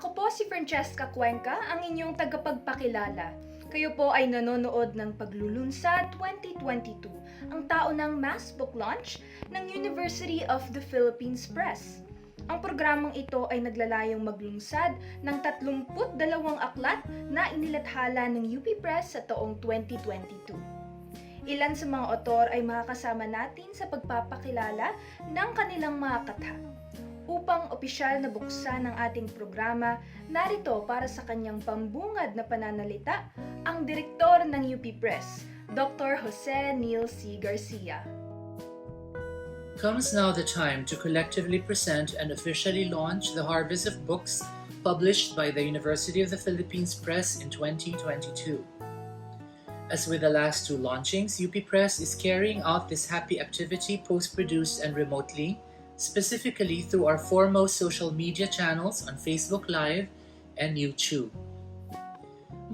Ako po si Francesca Cuenca, ang inyong tagapagpakilala. Kayo po ay nanonood ng Paglulunsad 2022, ang taunang mass book launch ng University of the Philippines Press. Ang programang ito ay naglalayong maglungsad ng 32 aklat na inilathala ng UP Press sa taong 2022. Ilan sa mga otor ay makakasama natin sa pagpapakilala ng kanilang mga katha. Upang opisyal na buksan ang ating programa, narito para sa kanyang pambungad na pananalita ang direktor ng UP Press, Dr. Jose Neil C. Garcia. Comes now the time to collectively present and officially launch the harvest of books published by the University of the Philippines Press in 2022. As with the last two launchings, UP Press is carrying out this happy activity post-produced and remotely, specifically through our foremost social media channels on Facebook Live and YouTube.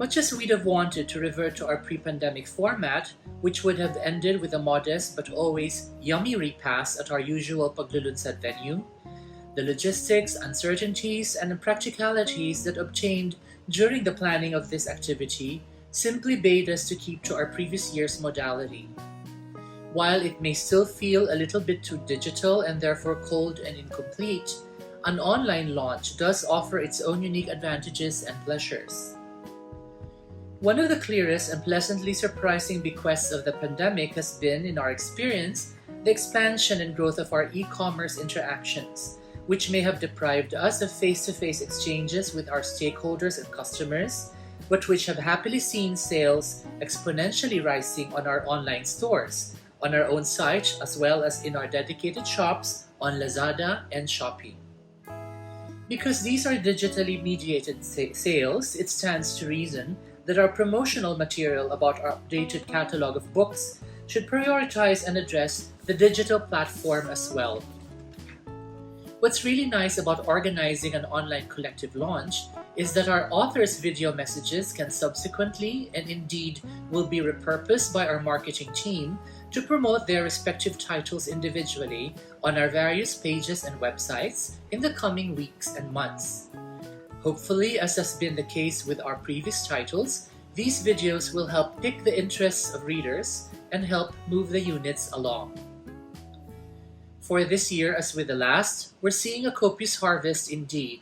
Much as we'd have wanted to revert to our pre-pandemic format, which would have ended with a modest but always yummy repast at our usual Paglulunsad venue, the logistics, uncertainties, and impracticalities that obtained during the planning of this activity simply bade us to keep to our previous year's modality. While it may still feel a little bit too digital and therefore cold and incomplete, an online launch does offer its own unique advantages and pleasures. One of the clearest and pleasantly surprising bequests of the pandemic has been, in our experience, the expansion and growth of our e-commerce interactions, which may have deprived us of face-to-face exchanges with our stakeholders and customers, but which have happily seen sales exponentially rising on our online stores, on our own site, as well as in our dedicated shops on Lazada and Shopee. Because these are digitally mediated sales, it stands to reason that our promotional material about our updated catalog of books should prioritize and address the digital platform as well. What's really nice about organizing an online collective launch is that our authors' video messages can subsequently and indeed will be repurposed by our marketing team to promote their respective titles individually on our various pages and websites in the coming weeks and months. Hopefully, as has been the case with our previous titles, these videos will help pique the interests of readers and help move the units along. For this year, as with the last, we're seeing a copious harvest indeed.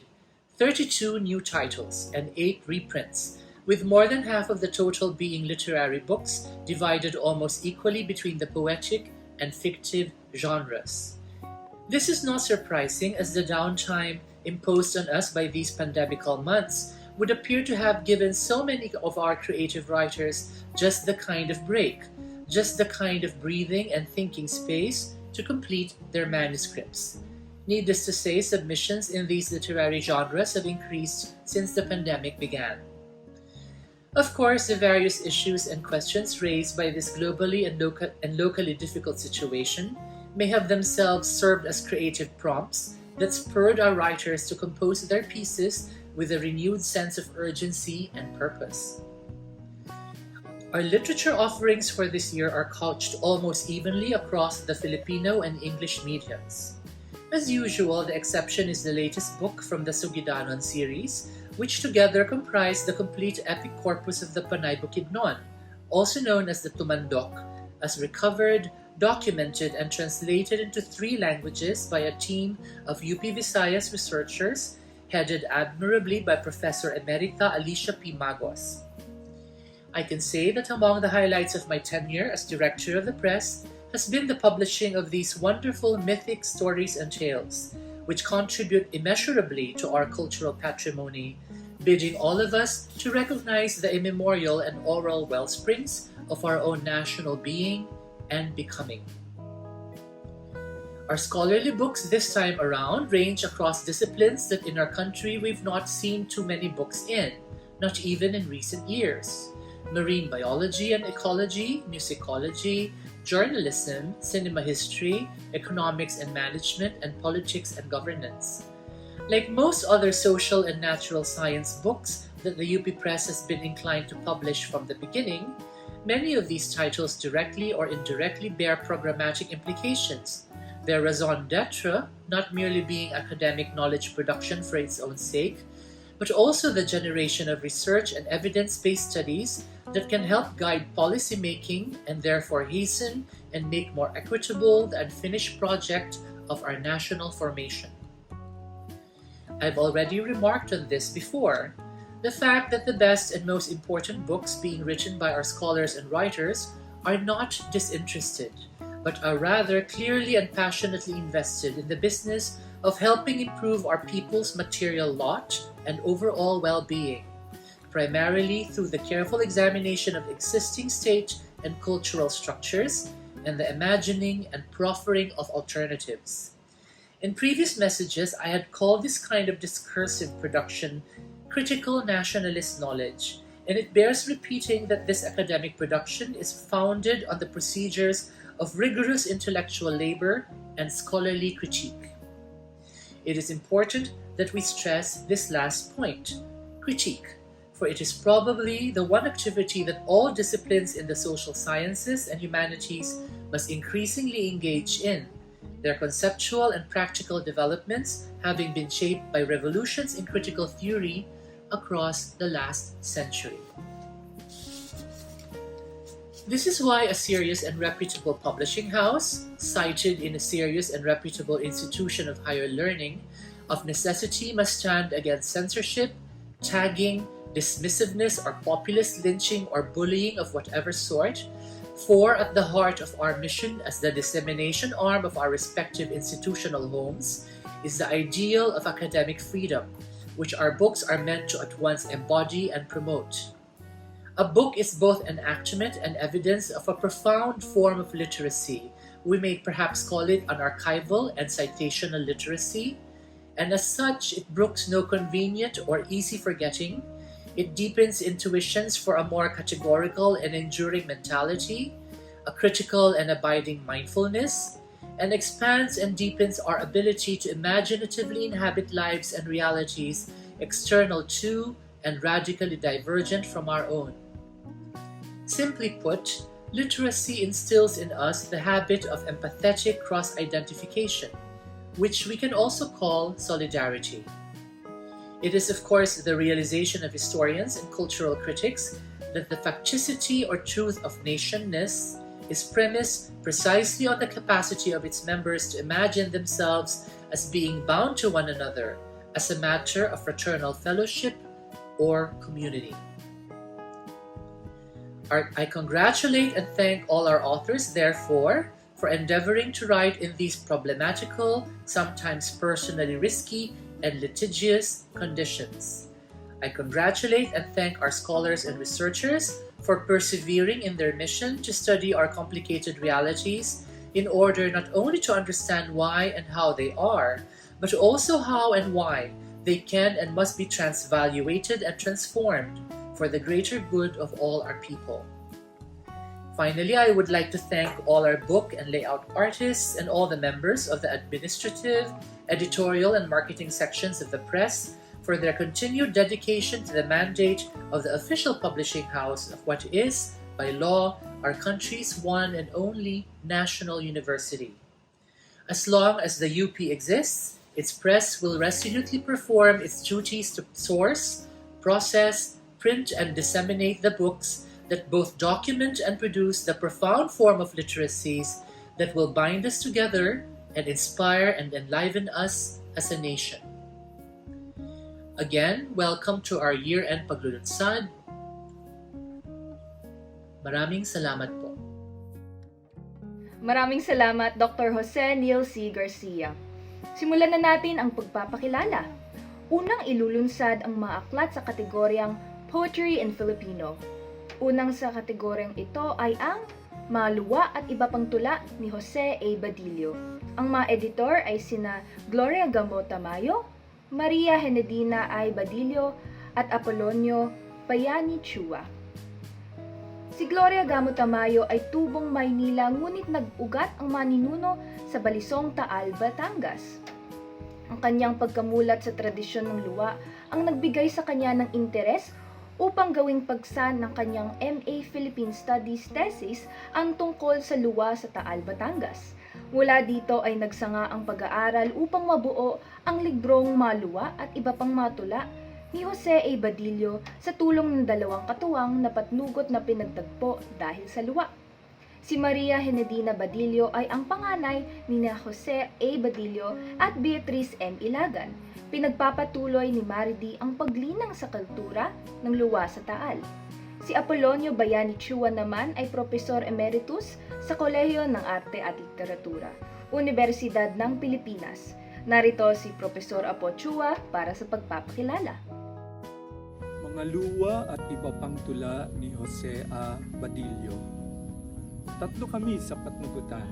32 new titles and 8 reprints, with more than half of the total being literary books divided almost equally between the poetic and fictive genres. This is not surprising, as the downtime imposed on us by these pandemical months would appear to have given so many of our creative writers just the kind of break, just the kind of breathing and thinking space to complete their manuscripts. Needless to say, submissions in these literary genres have increased since the pandemic began. Of course, the various issues and questions raised by this globally and locally difficult situation may have themselves served as creative prompts that spurred our writers to compose their pieces with a renewed sense of urgency and purpose. Our literature offerings for this year are couched almost evenly across the Filipino and English mediums. As usual, the exception is the latest book from the Sugidanon series, which together comprise the complete epic corpus of the Panay Bukidnon, also known as the Tumandok, as recovered, documented, and translated into 3 languages by a team of UP Visayas researchers headed admirably by Professor Emerita Alicia P. Magos. I can say that among the highlights of my tenure as director of the press has been the publishing of these wonderful mythic stories and tales, which contribute immeasurably to our cultural patrimony, bidding all of us to recognize the immemorial and oral wellsprings of our own national being and becoming. Our scholarly books this time around range across disciplines that in our country we've not seen too many books in, not even in recent years. Marine biology and ecology, musicology, journalism, cinema history, economics and management, and politics and governance. Like most other social and natural science books that the UP Press has been inclined to publish from the beginning, many of these titles directly or indirectly bear programmatic implications. Their raison d'etre not merely being academic knowledge production for its own sake, but also the generation of research and evidence-based studies that can help guide policymaking and therefore hasten and make more equitable the unfinished project of our national formation. I've already remarked on this before, the fact that the best and most important books being written by our scholars and writers are not disinterested, but are rather clearly and passionately invested in the business of helping improve our people's material lot and overall well-being, primarily through the careful examination of existing state and cultural structures and the imagining and proffering of alternatives. In previous messages, I had called this kind of discursive production critical nationalist knowledge, and it bears repeating that this academic production is founded on the procedures of rigorous intellectual labor and scholarly critique. It is important that we stress this last point, critique, for it is probably the one activity that all disciplines in the social sciences and humanities must increasingly engage in, their conceptual and practical developments having been shaped by revolutions in critical theory across the last century. This is why a serious and reputable publishing house, cited in a serious and reputable institution of higher learning, of necessity must stand against censorship, tagging, dismissiveness, or populist lynching or bullying of whatever sort, for at the heart of our mission as the dissemination arm of our respective institutional homes is the ideal of academic freedom, which our books are meant to at once embody and promote. A book is both enactment and evidence of a profound form of literacy. We may perhaps call it an archival and citational literacy, and as such, it brooks no convenient or easy forgetting. It deepens intuitions for a more categorical and enduring mentality, a critical and abiding mindfulness, and expands and deepens our ability to imaginatively inhabit lives and realities external to and radically divergent from our own. Simply put, literacy instills in us the habit of empathetic cross-identification, which we can also call solidarity. It is, of course, the realization of historians and cultural critics that the facticity or truth of nationness is premised precisely on the capacity of its members to imagine themselves as being bound to one another as a matter of fraternal fellowship or community. I congratulate and thank all our authors, therefore, for endeavoring to write in these problematical, sometimes personally risky, and litigious conditions. I congratulate and thank our scholars and researchers for persevering in their mission to study our complicated realities in order not only to understand why and how they are, but also how and why they can and must be transvaluated and transformed for the greater good of all our people. Finally, I would like to thank all our book and layout artists and all the members of the administrative, editorial, and marketing sections of the press for their continued dedication to the mandate of the official publishing house of what is, by law, our country's one and only national university. As long as the UP exists, its press will resolutely perform its duties to source, process, print, and disseminate the books that both document and produce the profound form of literacies that will bind us together and inspire and enliven us as a nation. Again, welcome to our year-end Paglulunsad. Maraming salamat po. Maraming salamat, Dr. Jose Neil C. Garcia. Simulan na natin ang pagpapakilala. Unang ilulunsad ang mga aklat sa kategoryang Poetry in Filipino. Unang sa kategoryang ito ay ang Luwa at Iba Pang Tula ni Jose A. Badillo. Ang mga editor ay sina Gloria Gamo-Tamayo, Maria Henedina ay Badillo at Apolonio Bayani Chua. Si Gloria Gamo-Tamayo ay tubong Maynila ngunit nag-ugat ang maninuno sa Balisong, Taal, Batangas. Ang kanyang pagkamulat sa tradisyon ng Luwa ang nagbigay sa kanya ng interes upang gawing pagsan ng kanyang MA Philippine Studies thesis ang tungkol sa Luwa sa Taal, Batangas. Mula dito ay nagsanga ang pag-aaral upang mabuo ang librong Luwa at Iba Pang Matula ni Jose A. Badillo sa tulong ng dalawang katuwang na patnugot na pinagtagpo dahil sa luwa. Si Maria Henedina Badillo ay ang panganay ni Jose A. Badillo at Beatriz M. Ilagan. Pinagpapatuloy ni Maridi ang paglinang sa kultura ng luwa sa Taal. Si Apolonio Bayani Chua naman ay Profesor Emeritus sa Kolehiyo ng Arte at Literatura, Universidad ng Pilipinas. Narito si Profesor Apo Chua para sa pagpapakilala. Mga luwa at iba pang tula ni Jose A. Badillo. Tatlo kami sa patnugutan.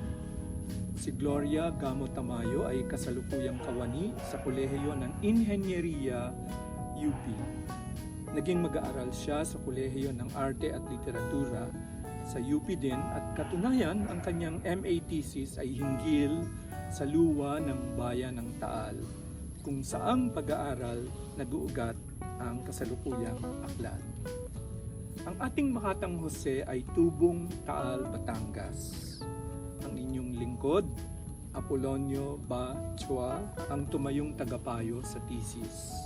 Si Gloria Gamo-Tamayo ay kasalukuyang kawani sa kolehiyo ng Inhenyeriya UP. Naging mag-aaral siya sa Kolehiyo ng Arte at Literatura sa UP din at katunayan ang kanyang MA thesis ay hinggil sa luwa ng bayan ng Taal, kung saang pag-aaral nag-uugat ang kasalukuyang aklat. Ang ating makatang Jose ay tubong Taal, Batangas. Ang inyong lingkod, Apolonio Chua, ang tumayong tagapayo sa thesis.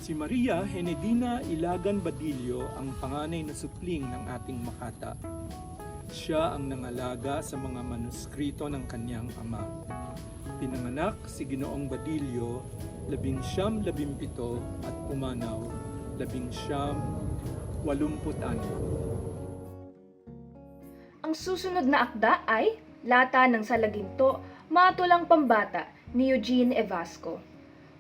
Si Maria Henedina Ilagan Badillo ang panganay na supling ng ating makata. Siya ang nangalaga sa mga manuskrito ng kanyang ama. Pinanganak si Ginoong Badillo 1917 at pumanaw 1986. Ang susunod na akda ay Lata ng Salaginto, Tulang Pambata ni Eugene Evasco.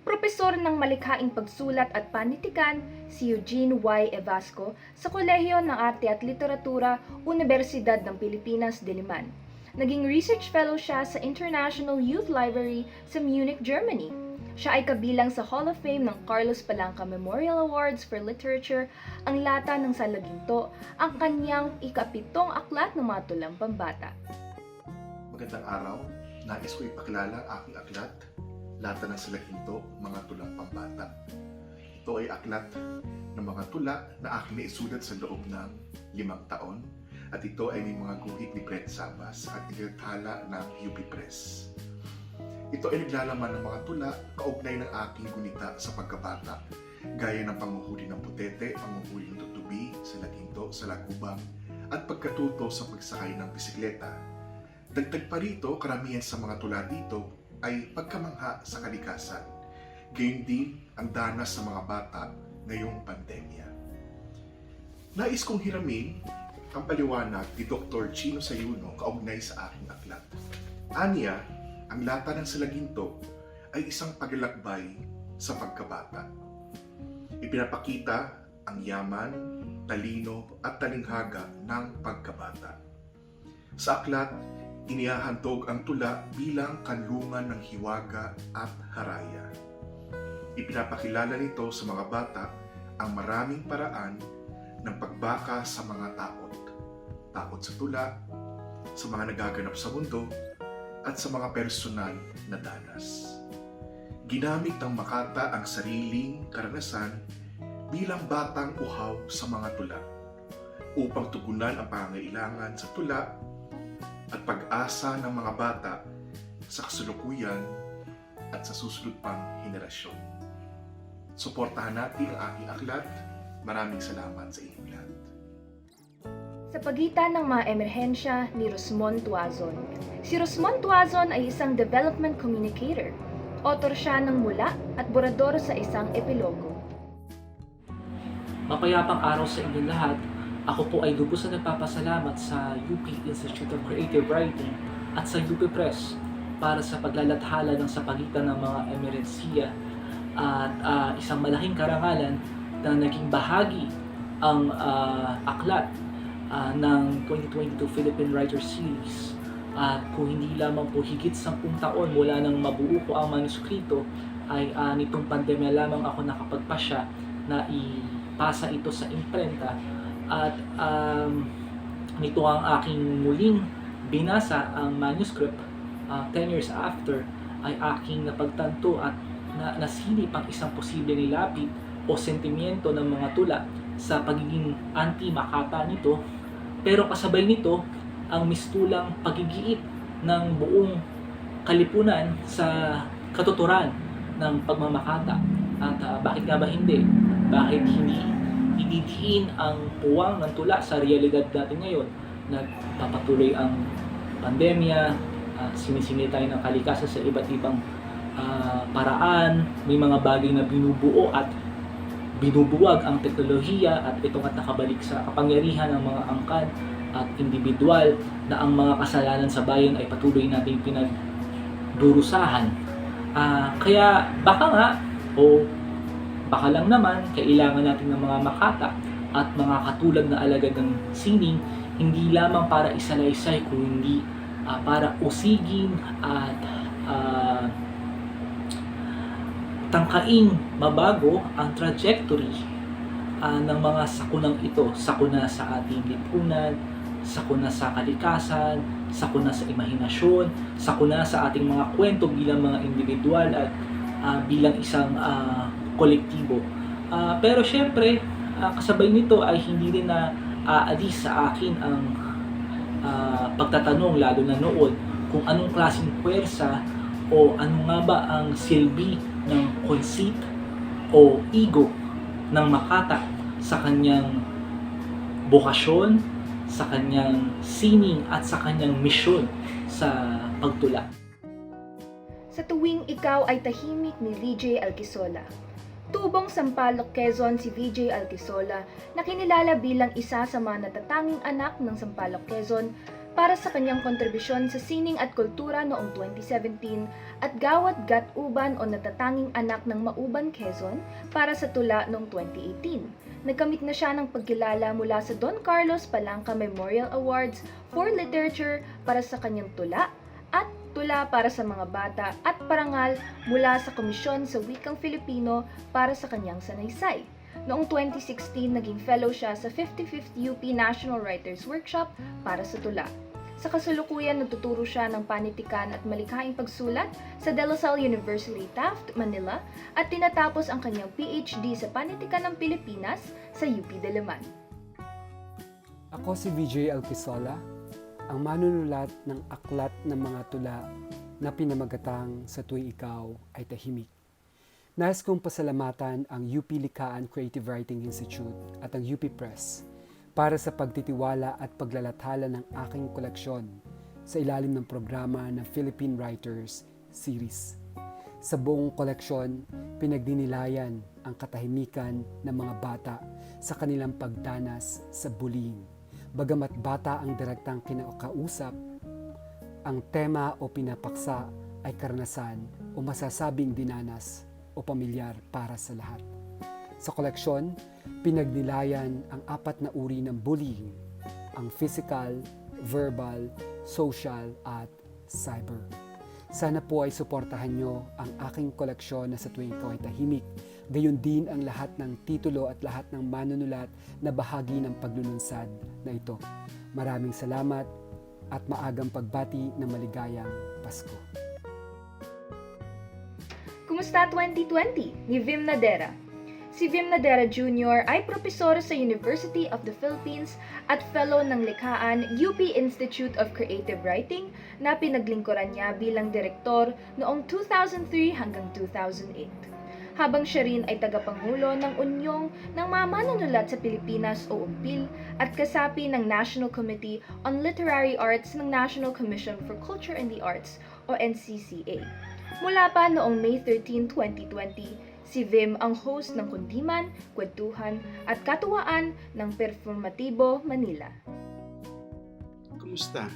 Propesor ng malikhaing pagsulat at panitikan si Eugene Y. Evasco sa Kolehiyo ng Arte at Literatura, Universidad ng Pilipinas, Diliman. Naging research fellow siya sa International Youth Library sa Munich, Germany. Siya ay kabilang sa Hall of Fame ng Carlos Palanca Memorial Awards for Literature. Ang Lata ng Salaginto, ang kanyang ika-7 aklat ng Tulang Pambata. Magandang araw, nais ko ipakilala ang aking aklat, Lata ng Salaginto, mga Tulang Pambata. Ito ay aklat ng mga tula na aking naisulat sa loob ng 5 taon at ito ay may mga guhit ni Fred Sabas at inilathala ng UP Press. Ito ay naglalaman ng mga tula kaugnay ng aking gunita sa pagkabata, gaya ng panguhuli ng putete, panguhuli ng tutubi, salaginto, salagubang, at pagkatuto sa pagsakay ng bisikleta. Dagdag pa rito, karamihan sa mga tula dito ay pagkamangha sa kalikasan, gayon din ang danas sa mga bata ngayong pandemya. Nais kong hiramin ang paliwanag ni Dr. Chino Sayuno kaugnay sa aking aklat. Aniya, ang Lata ng Salaginto ay isang paglalakbay sa pagkabata. Ipinapakita ang yaman, talino at talinghaga ng pagkabata. Sa aklat, inihahandog ang tula bilang kanlungan ng hiwaga at haraya. Ipinapakilala nito sa mga bata ang maraming paraan ng pagbaka sa mga takot. Takot sa tula, sa mga nagaganap sa mundo, at sa mga personal na danas. Ginamit ng makata ang sariling karanasan bilang batang uhaw sa mga tula upang tugunan ang pangangailangan sa tula at pag-asa ng mga bata sa kasalukuyan at sa susunod pang henerasyon. Suportahan natin ang aking aklat. Maraming salamat sa inyong lahat. Sa pagitan ng mga emerhensya ni Rosmon Tuazon. Si Rosmon Tuazon ay isang development communicator. Author siya ng mula at borador sa isang epilogo. Mapayapang araw sa inyong lahat. Ako po ay lubos na nagpapasalamat sa UP Institute of Creative Writing at sa UP Press para sa paglalathala ng sa pagitan ng mga Emerhensiya at isang malaking karangalan na naging bahagi ang aklat ng 2022 Philippine Writer Series. At kung hindi lamang po higit 10 taon mula nang mabuo ko ang manuskrito, ay nitong pandemya lamang ako nakapagpasya na ipasa ito sa imprenta. At nito ang aking muling binasa ang manuscript 10 years after, ay aking napagtanto at nasilip ang isang posibleng nilapit o sentimiento ng mga tula sa pagiging anti-makata nito, pero kasabay nito ang mistulang pagigiit ng buong kalipunan sa katuturan ng pagmamakata. At bakit nga ba hindi? Bakit hindi ididhin ang puwang ng tula sa realidad natin ngayon? Nagpapatuloy ang pandemya, sinisingil tayo ng kalikasan sa iba't ibang paraan, may mga bagay na binubuo at binubuwag ang teknolohiya at ito nga nakabalik sa kapangyarihan ng mga angkan at individual na ang mga kasalanan sa bayan ay patuloy natin pinagdurusahan. Kaya baka nga o baka lang naman kailangan natin ng mga makata at mga katulad na alagad ng sining, hindi lamang para isalaysay kundi para usigin at tangkaing mabago ang trajectory ng mga sakunang ito. Sakuna sa ating lipunan, sakuna sa kalikasan, sakuna sa imahinasyon, sakuna sa ating mga kwento bilang mga individual at bilang isang kolektibo. Pero syempre, kasabay nito ay hindi rin na aalis sa akin ang pagtatanong lalo na noon kung anong klaseng puwersa o ano nga ba ang silbi ng conceit o ego ng makata sa kanyang bokasyon, sa kanyang sining at sa kanyang misyon sa pagtula. Sa tuwing ikaw ay tahimik ni Vijae Alquisola. Tubong Sampaloc, Quezon si Vijae Alquisola na kinilala bilang isa sa mga natatanging anak ng Sampaloc, Quezon para sa kanyang kontribusyon sa sining at kultura noong 2017 at Gawat Gat-Uban o natatanging anak ng Mauban, Quezon para sa tula noong 2018. Nagkamit na siya ng pagkilala mula sa Don Carlos Palanca Memorial Awards for Literature para sa kanyang tula at tula para sa mga bata at parangal mula sa Komisyon sa Wikang Filipino para sa kanyang sanaysay. Noong 2016, naging fellow siya sa 55th UP National Writers Workshop para sa tula. Sa kasalukuyan, nagtuturo siya ng panitikan at malikhaing pagsulat sa De La Salle University, Taft, Manila at tinatapos ang kanyang PhD sa panitikan ng Pilipinas sa UP Diliman. Ako si Vijae Alquisola, ang manunulat ng aklat ng mga tula na pinamagatang Sa Tuwing Ikaw ay Tahimik. Nais kong pasalamatan ang UP Likaan Creative Writing Institute at ang UP Press para sa pagtitiwala at paglalathala ng aking koleksyon sa ilalim ng programa ng Philippine Writers Series. Sa buong koleksyon, pinagdinilayan ang katahimikan ng mga bata sa kanilang pagdanas sa bullying. Bagamat bata ang direktang kinakausap, ang tema o pinapaksa ay karanasan o masasabing dinanas o pamilyar para sa lahat. Sa koleksyon, pinagnilayan ang 4 na uri ng bullying, ang physical, verbal, social at cyber. Sana po ay suportahan nyo ang aking koleksyon na Sa Tuwing Ikaw ay Tahimik, gayon din ang lahat ng titulo at lahat ng manunulat na bahagi ng paglulunsad na ito. Maraming salamat at maagang pagbati ng maligayang Pasko. Kumusta 2020 ni Vim Nadera? Si Vim Nadera Jr. ay propesor sa University of the Philippines at fellow ng likhaan UP Institute of Creative Writing na pinaglingkuran niya bilang direktor noong 2003 hanggang 2008. Habang siya rin ay tagapangulo ng Unyong ng mga manunulat sa Pilipinas o UMPIL at kasapi ng National Committee on Literary Arts ng National Commission for Culture and the Arts o NCCA. Mula pa noong May 13, 2020, si Vim ang host ng Kundiman, Kwentuhan at Katuwaan ng Performatibo, Manila. Kumusta?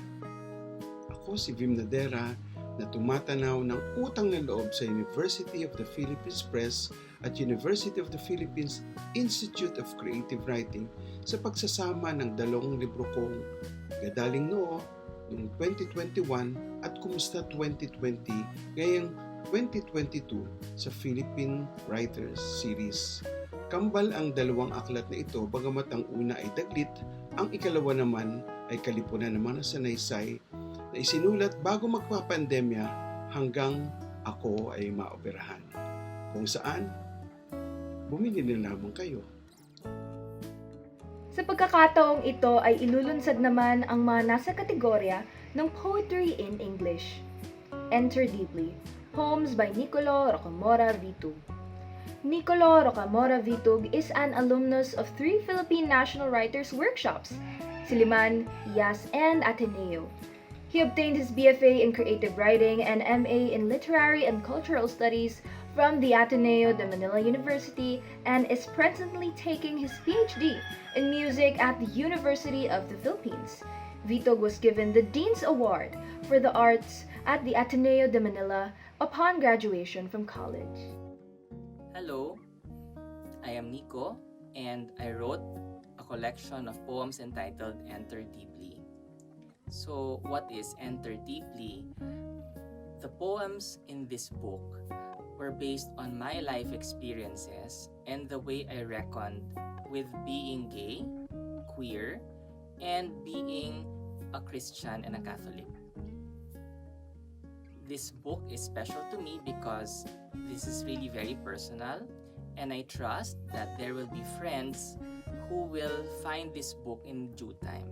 Ako si Vim Nadera na tumatanaw ng utang na loob sa University of the Philippines Press at University of the Philippines Institute of Creative Writing sa pagsasama ng 2 libro kong Gadaling Noo noong 2021 at Kumusta 2020 ngayong 2022 sa Philippine Writers Series. Kambal ang 2 aklat na ito bagamat ang una ay daglit, ang ikalawa naman ay kalipunan naman ng sanaysay na isinulat bago magpapandemya hanggang ako ay maoperahan. Kung saan, bumili na lamang kayo. Sa pagkakataong ito ay ilulunsad naman ang mga nasa kategorya ng Poetry in English. Enter Deeply, Poems by Niccolo, Rocamora, Vitug. Niccolo Rocamora Vitug is an alumnus of 3 Philippine National Writers Workshops, Siliman, IAS, and Ateneo. He obtained his BFA in Creative Writing and MA in Literary and Cultural Studies from the Ateneo de Manila University and is presently taking his PhD in Music at the University of the Philippines. Vitug was given the Dean's Award for the Arts at the Ateneo de Manila upon graduation from college. Hello, I am Nico, and I wrote a collection of poems entitled Enter Deeply. So, what is Enter Deeply? The poems in this book were based on my life experiences and the way I reckoned with being gay, queer, and being a Christian and a Catholic. This book is special to me because this is really very personal, and I trust that there will be friends who will find this book in due time.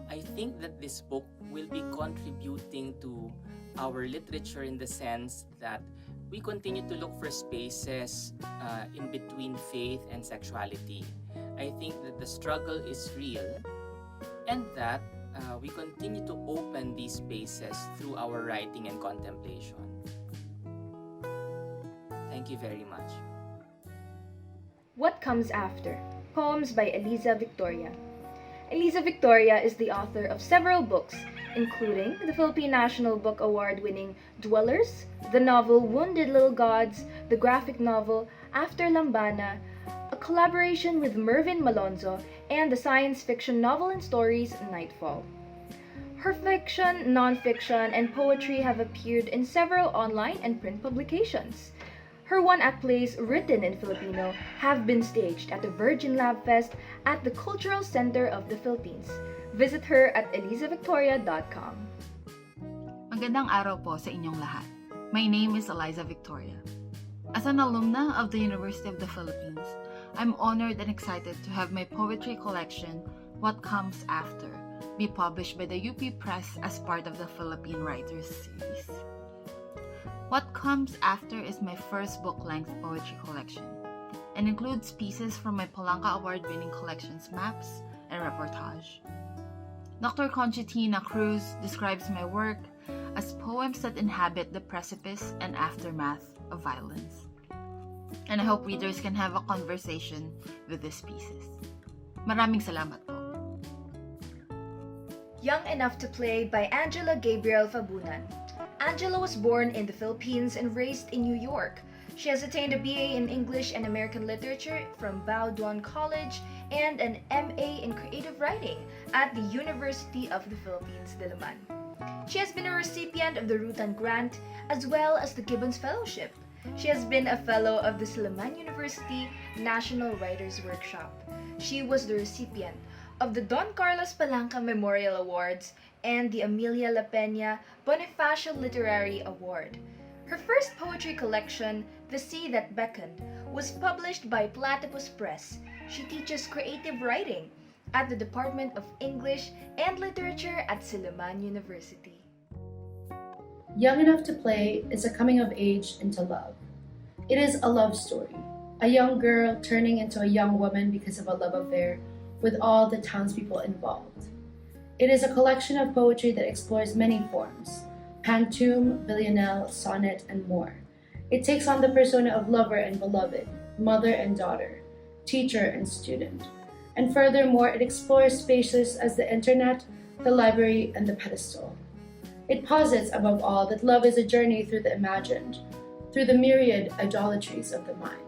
I think that this book will be contributing to our literature in the sense that we continue to look for spaces in between faith and sexuality. I think that the struggle is real and that we continue to open these spaces through our writing and contemplation. Thank you very much. What Comes After? Poems by Eliza Victoria. Eliza Victoria is the author of several books, including the Philippine National Book Award-winning Dwellers, the novel Wounded Little Gods, the graphic novel After Lambana, a collaboration with Mervyn Malonzo, and the science fiction novel and stories Nightfall. Her fiction, non-fiction, and poetry have appeared in several online and print publications. Her one-act plays written in Filipino have been staged at the Virgin Lab Fest at the Cultural Center of the Philippines. Visit her at elizavictoria.com. Magandang araw po sa inyong lahat. My name is Eliza Victoria. As an alumna of the University of the Philippines, I'm honored and excited to have my poetry collection, What Comes After, be published by the UP Press as part of the Philippine Writers Series. What Comes After is my first book-length poetry collection and includes pieces from my Palanca Award-winning collections Maps and Reportage. Dr. Conchitina Cruz describes my work as poems that inhabit the precipice and aftermath of violence. And I hope readers can have a conversation with these pieces. Maraming salamat po. Young Enough to Play by Angela Gabriel Fabunan. Angela was born in the Philippines and raised in New York. She has attained a BA in English and American Literature from Bao Duan College and an MA in Creative Writing at the University of the Philippines, Diliman. She has been a recipient of the Rutan Grant as well as the Gibbons Fellowship. She has been a fellow of the Silliman University National Writers Workshop. She was the recipient of the Don Carlos Palanca Memorial Awards and the Amelia La Peña Bonifacio Literary Award. Her first poetry collection, The Sea That Beckoned, was published by Platypus Press. She teaches creative writing at the Department of English and Literature at Silliman University. Young Enough to Play is a coming of age into love. It is a love story. A young girl turning into a young woman because of a love affair with all the townspeople involved. It is a collection of poetry that explores many forms: pantoum, villanelle, sonnet, and more. It takes on the persona of lover and beloved, mother and daughter, teacher and student. And furthermore, it explores spaces as the internet, the library, and the pedestal. It posits, above all, that love is a journey through the imagined, through the myriad idolatries of the mind.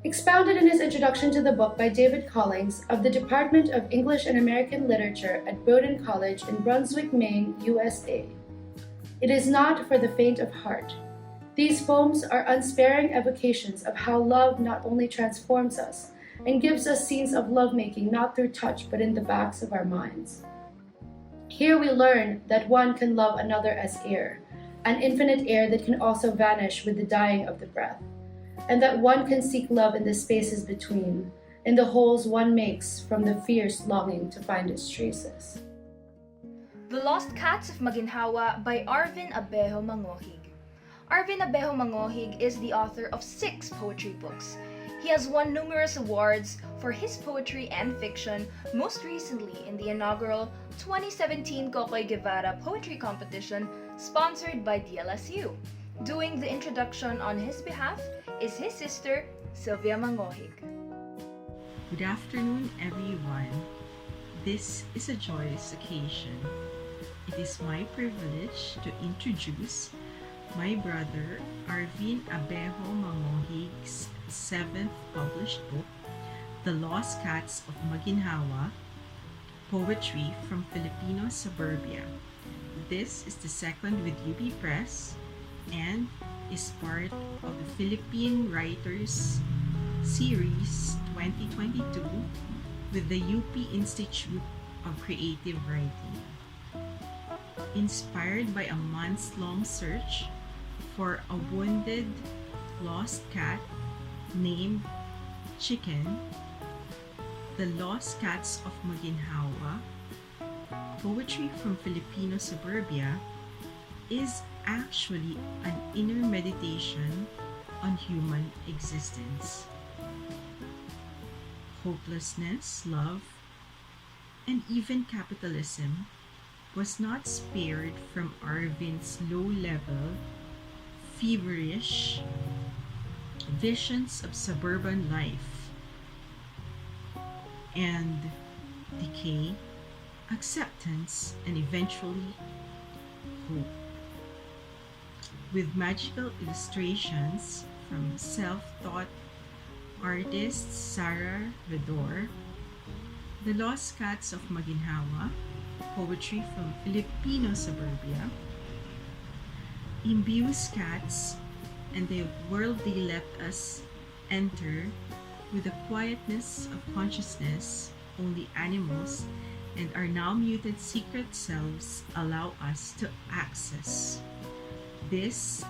Expounded in his introduction to the book by David Collings of the Department of English and American Literature at Bowdoin College in Brunswick, Maine, USA. It is not for the faint of heart. These poems are unsparing evocations of how love not only transforms us and gives us scenes of lovemaking not through touch but in the backs of our minds. Here we learn that one can love another as air, an infinite air that can also vanish with the dying of the breath, and that one can seek love in the spaces between, in the holes one makes from the fierce longing to find its traces. The Lost Cats of Maginhawa by Arvin Abejo Mangohig. Arvin Abejo Mangohig is the author of 6 poetry books. He has won numerous awards for his poetry and fiction, most recently in the inaugural 2017 Kokoy Guevara Poetry Competition sponsored by DLSU. Doing the introduction on his behalf is his sister, Sylvia Mangohig. Good afternoon, everyone. This is a joyous occasion. It is my privilege to introduce my brother Arvin Abejo Mangohig's 7th published book, The Lost Cats of Maginhawa, Poetry from Filipino Suburbia. This is the second with UP Press and is part of the Philippine Writers Series 2022 with the UP Institute of Creative Writing. Inspired by a months-long search for a wounded, lost cat named Chicken, The Lost Cats of Maginhawa, Poetry from Filipino Suburbia, is actually an inner meditation on human existence. Hopelessness, love, and even capitalism was not spared from Arvin's low-level, feverish visions of suburban life and decay, acceptance, and eventually hope. With magical illustrations from self-taught artist Sarah Redor, The Lost Cats of Maginhawa, Poetry from Filipino Suburbia, imbues cats and the world they let us enter with the quietness of consciousness only animals and our now muted secret selves allow us to access. This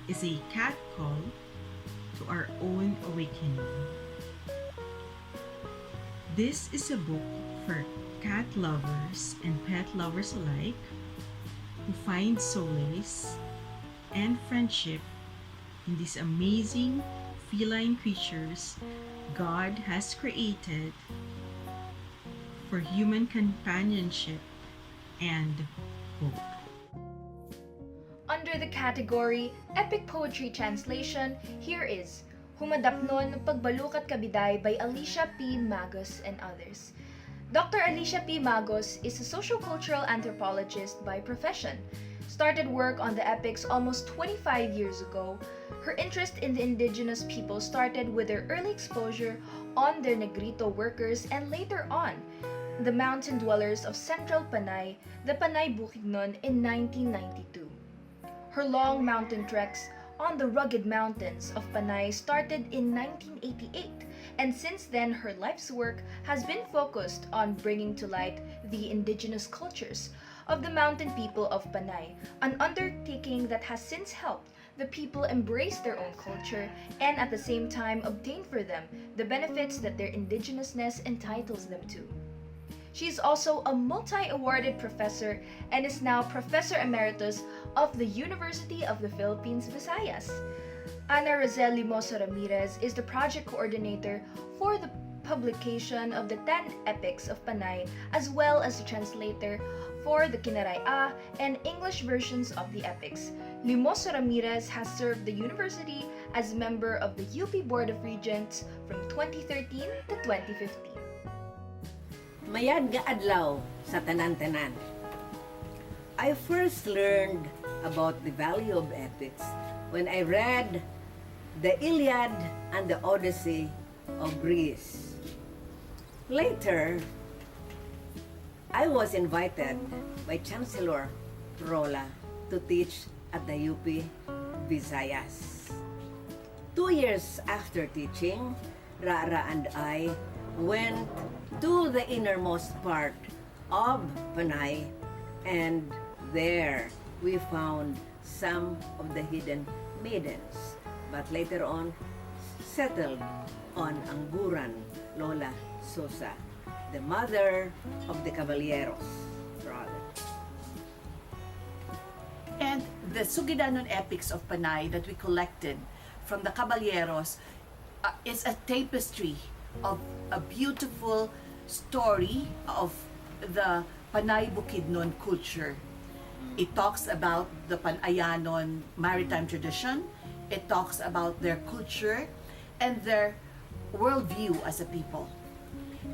is a cat call to our own awakening. This is a book for cat lovers and pet lovers alike who find solace and friendship in these amazing feline creatures God has created for human companionship and hope. Under the category Epic Poetry Translation, here is Humadapnon Pagbalukat Kabiday by Alicia P. Magos and others. Dr. Alicia P. Magos is a sociocultural anthropologist by profession. Started work on the epics almost 25 years ago. Her interest in the indigenous people started with her early exposure on their Negrito workers and later on, the mountain dwellers of central Panay, the Panay Bukidnon in 1992. Her long mountain treks on the rugged mountains of Panay started in 1988, and since then her life's work has been focused on bringing to light the indigenous cultures of the mountain people of Panay, an undertaking that has since helped the people embrace their own culture and at the same time obtain for them the benefits that their indigenousness entitles them to. She is also a multi-awarded professor and is now Professor Emeritus of the University of the Philippines, Visayas. Ana Rosel Limoso Ramirez is the project coordinator for the publication of the 10 epics of Panay, as well as the translator for the Kinaraya and English versions of the epics. Limoso Ramirez has served the university as member of the UP Board of Regents from 2013 to 2015. Mayad nga adlaw sa tanan-tanan. I first learned about the value of epics when I read the Iliad and the Odyssey of Greece. Later, I was invited by Chancellor Rola to teach at the UP Visayas. 2 years after teaching, Rara and I went to the innermost part of Panay, and there we found some of the hidden maidens, but later on settled on Anguran Lola Sosa, the mother of the Caballeros. And the Sugidanon epics of Panay that we collected from the Caballeros is a tapestry of a beautiful story of the Panay Bukidnon culture. It talks about the Panayanon maritime tradition. It talks about their culture and their worldview as a people.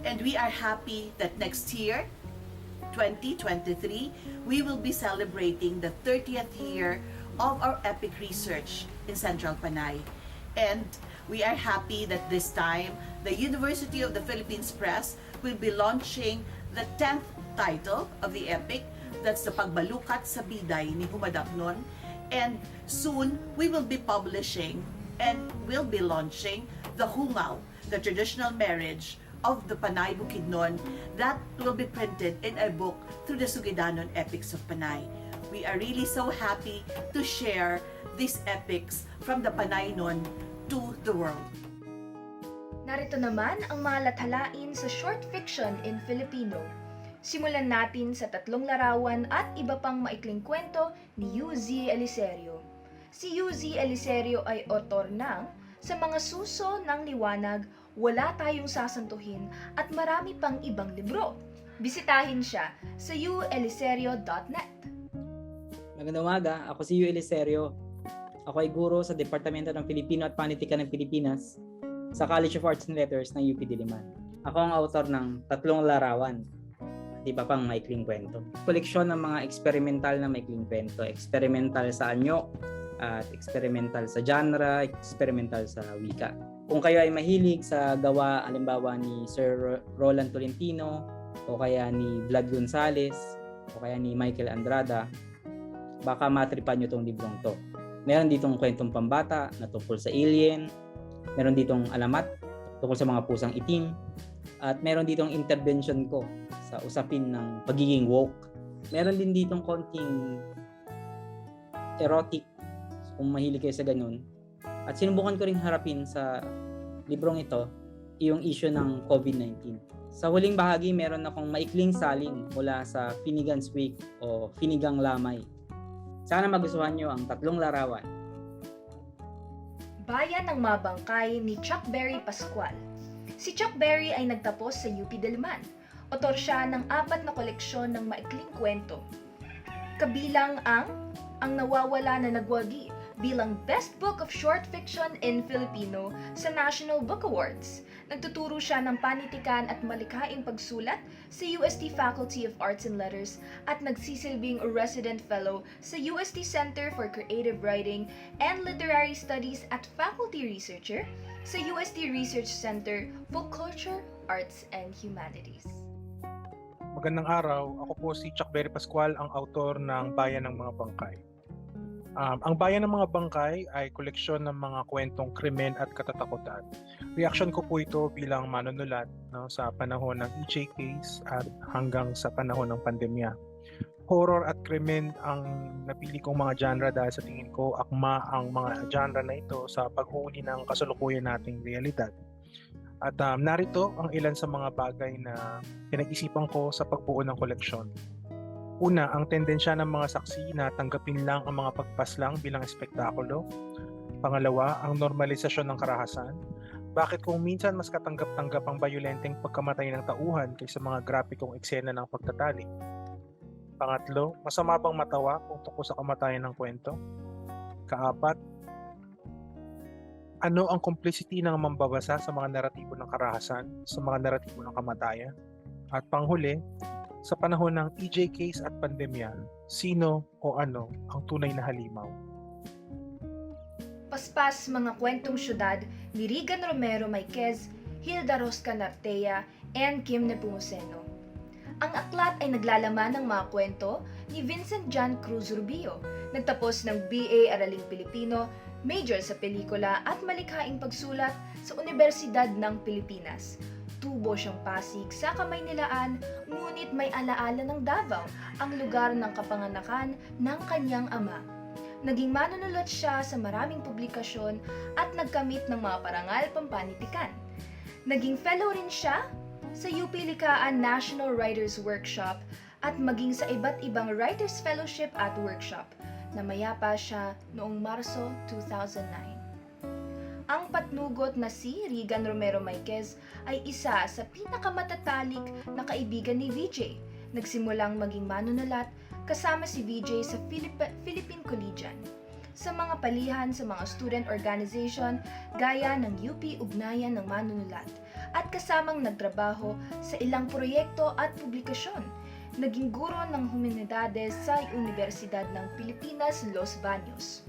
And we are happy that next year, 2023, we will be celebrating the 30th year of our epic research in Central Panay. And we are happy that this time, the University of the Philippines Press will be launching the 10th title of the epic. That's the Pagbalukat sa Biday ni Humadaknon. And soon, we will be publishing and will be launching the Hungaw, the traditional marriage of the Panay Bukidnon, that will be printed in a book through the Sugidanon Epics of Panay. We are really so happy to share these epics from the Panaynon to the world. Narito naman ang mga lathalain sa short fiction in Filipino. Simulan natin sa 3 larawan at iba pang maikling kwento ni UZ Eliserio. Si UZ Eliserio ay author ng Sa Mga Suso ng Liwanag, Wala Tayong Sasantuhin at marami pang ibang libro. Bisitahin siya sa ueliserio.net. Magandang umaga, ako si U. Eliserio. Ako ay guro sa Departamento ng Filipino at Panitikan ng Pilipinas sa College of Arts and Letters ng UP Diliman. Ako ang author ng 3 larawan at iba pang maikling kwento. Koleksyon ng mga eksperimental na maikling kwento. Eksperimental sa anyo at eksperimental sa genre, eksperimental sa wika. Kung kayo ay mahilig sa gawa halimbawa ni Sir Roland Tolentino o kaya ni Vlad Gonzales o kaya ni Michael Andrada, baka matripan nyo tong librong to. Meron ditong kwentong pambata na tungkol sa alien, meron ditong alamat tungkol sa mga pusang itim, at meron ditong intervention ko sa usapin ng pagiging woke. Meron din ditong konting erotic kung mahilig kayo sa ganun. At sinubukan ko ring harapin sa librong ito yung issue ng COVID-19. Sa huling bahagi, meron akong maikling salin mula sa Finnegan's Wake o Finigang Lamay. Sana magustuhan nyo ang 3 larawan. Bayan ng Mabangkay ni Chuck Berry Pascual. Si Chuck Berry ay nagtapos sa UP Diliman. Autor siya ng 4 na koleksyon ng maikling kwento. Kabilang ang Nawawala na Nagwagi bilang Best Book of Short Fiction in Filipino sa National Book Awards. Nagtuturo siya ng panitikan at malikhaing pagsulat sa UST Faculty of Arts and Letters at nagsisilbing resident fellow sa UST Center for Creative Writing and Literary Studies at faculty researcher sa UST Research Center for Culture, Arts, and Humanities. Magandang araw, ako po si Chuck Berry Pascual, ang author ng Bayan ng Mga Bangkay. Ang Bayan ng Mga Bangkay ay koleksyon ng mga kwentong krimen at katatakutan. Reaction ko po ito bilang manunulat sa panahon ng EJ case at hanggang sa panahon ng pandemya. Horror at krimen ang napili kong mga genre dahil sa tingin ko akma ang mga genre na ito sa paghuli ng kasalukuyan nating realidad. At narito ang ilan sa mga bagay na pinag-isipan ko sa pagbuo ng koleksyon. Una, ang tendensya ng mga saksi na tanggapin lang ang mga pagpaslang bilang espektakulo. Pangalawa, ang normalisasyon ng karahasan. Bakit kung minsan mas katanggap-tanggap ang bayolenteng pagkamatay ng tauhan kaysa mga grapikong eksena ng pagtatali? Pangatlo, masama bang matawa kung tungkol sa kamatayan ng kwento? Kaapat, ano ang complicity ng mambabasa sa mga naratibo ng karahasan, sa mga naratibo ng kamatayan? At panghuli, sa panahon ng EJ case at pandemya, sino o ano ang tunay na halimaw? Paspas Mga Kwentong Syudad ni Regan Romero Maiquez, Hilda Rosca Nartea, and Kim Nepomuceno. Ang aklat ay naglalaman ng mga kwento ni Vincent John Cruz Rubio, nagtapos ng BA Araling Pilipino, major sa pelikula at malikhaing pagsulat sa Universidad ng Pilipinas. Tubo siyang Pasig sa Kamaynilaan, ngunit may alaala ng Davao, ang lugar ng kapanganakan ng kanyang ama. Naging manunulat siya sa maraming publikasyon at nagkamit ng mga parangal pampanitikan. Naging fellow rin siya sa UP Likaan National Writers Workshop at maging sa iba't ibang Writers Fellowship at Workshop. Namayapa siya noong Marso 2009. Ang patnugot na si Regan Romero Maiquez ay isa sa pinakamatatalik na kaibigan ni Vijae. Nagsimulang maging manunulat kasama si Vijae sa Philippine Collegian, sa mga palihan sa mga student organization gaya ng UP Ugnayan ng Manunulat, at kasamang nagtrabaho sa ilang proyekto at publikasyon. Naging guro ng Humanidades sa Universidad ng Pilipinas, Los Baños.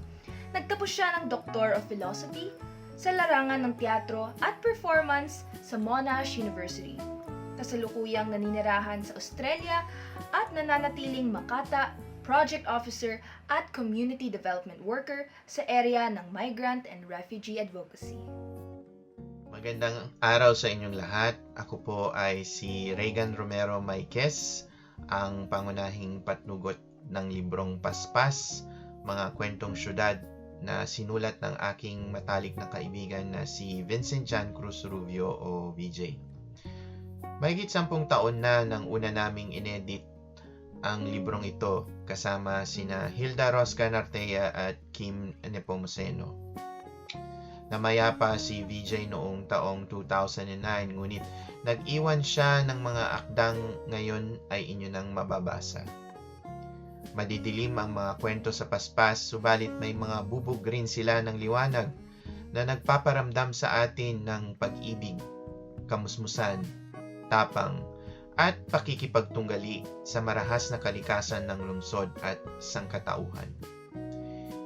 Nagtapos siya ng Doctor of Philosophy sa larangan ng teatro at performance sa Monash University. Kasalukuyang naninirahan sa Australia at nananatiling Makata, Project Officer at Community Development Worker sa area ng Migrant and Refugee Advocacy. Magandang araw sa inyong lahat. Ako po ay si Regan Romero Maiquez, ang pangunahing patnugot ng librong Paspas, mga kwentong syudad na sinulat ng aking matalik na kaibigan na si Vincent Jan Cruz Rubio o Vijae. Mahigit 10 taon na nang una naming inedit ang librong ito kasama sina Hilda Rosca Nartea at Kim Nepomuceno. Namayapa si Vijae noong taong 2009, ngunit nag-iwan siya ng mga akdang ngayon ay inyo nang mababasa. Madidilim ang mga kwento sa Paspas, subalit may mga bubog rin sila ng liwanag na nagpaparamdam sa atin ng pag-ibig, kamusmusan, tapang, at pakikipagtunggali sa marahas na kalikasan ng lungsod at sangkatauhan.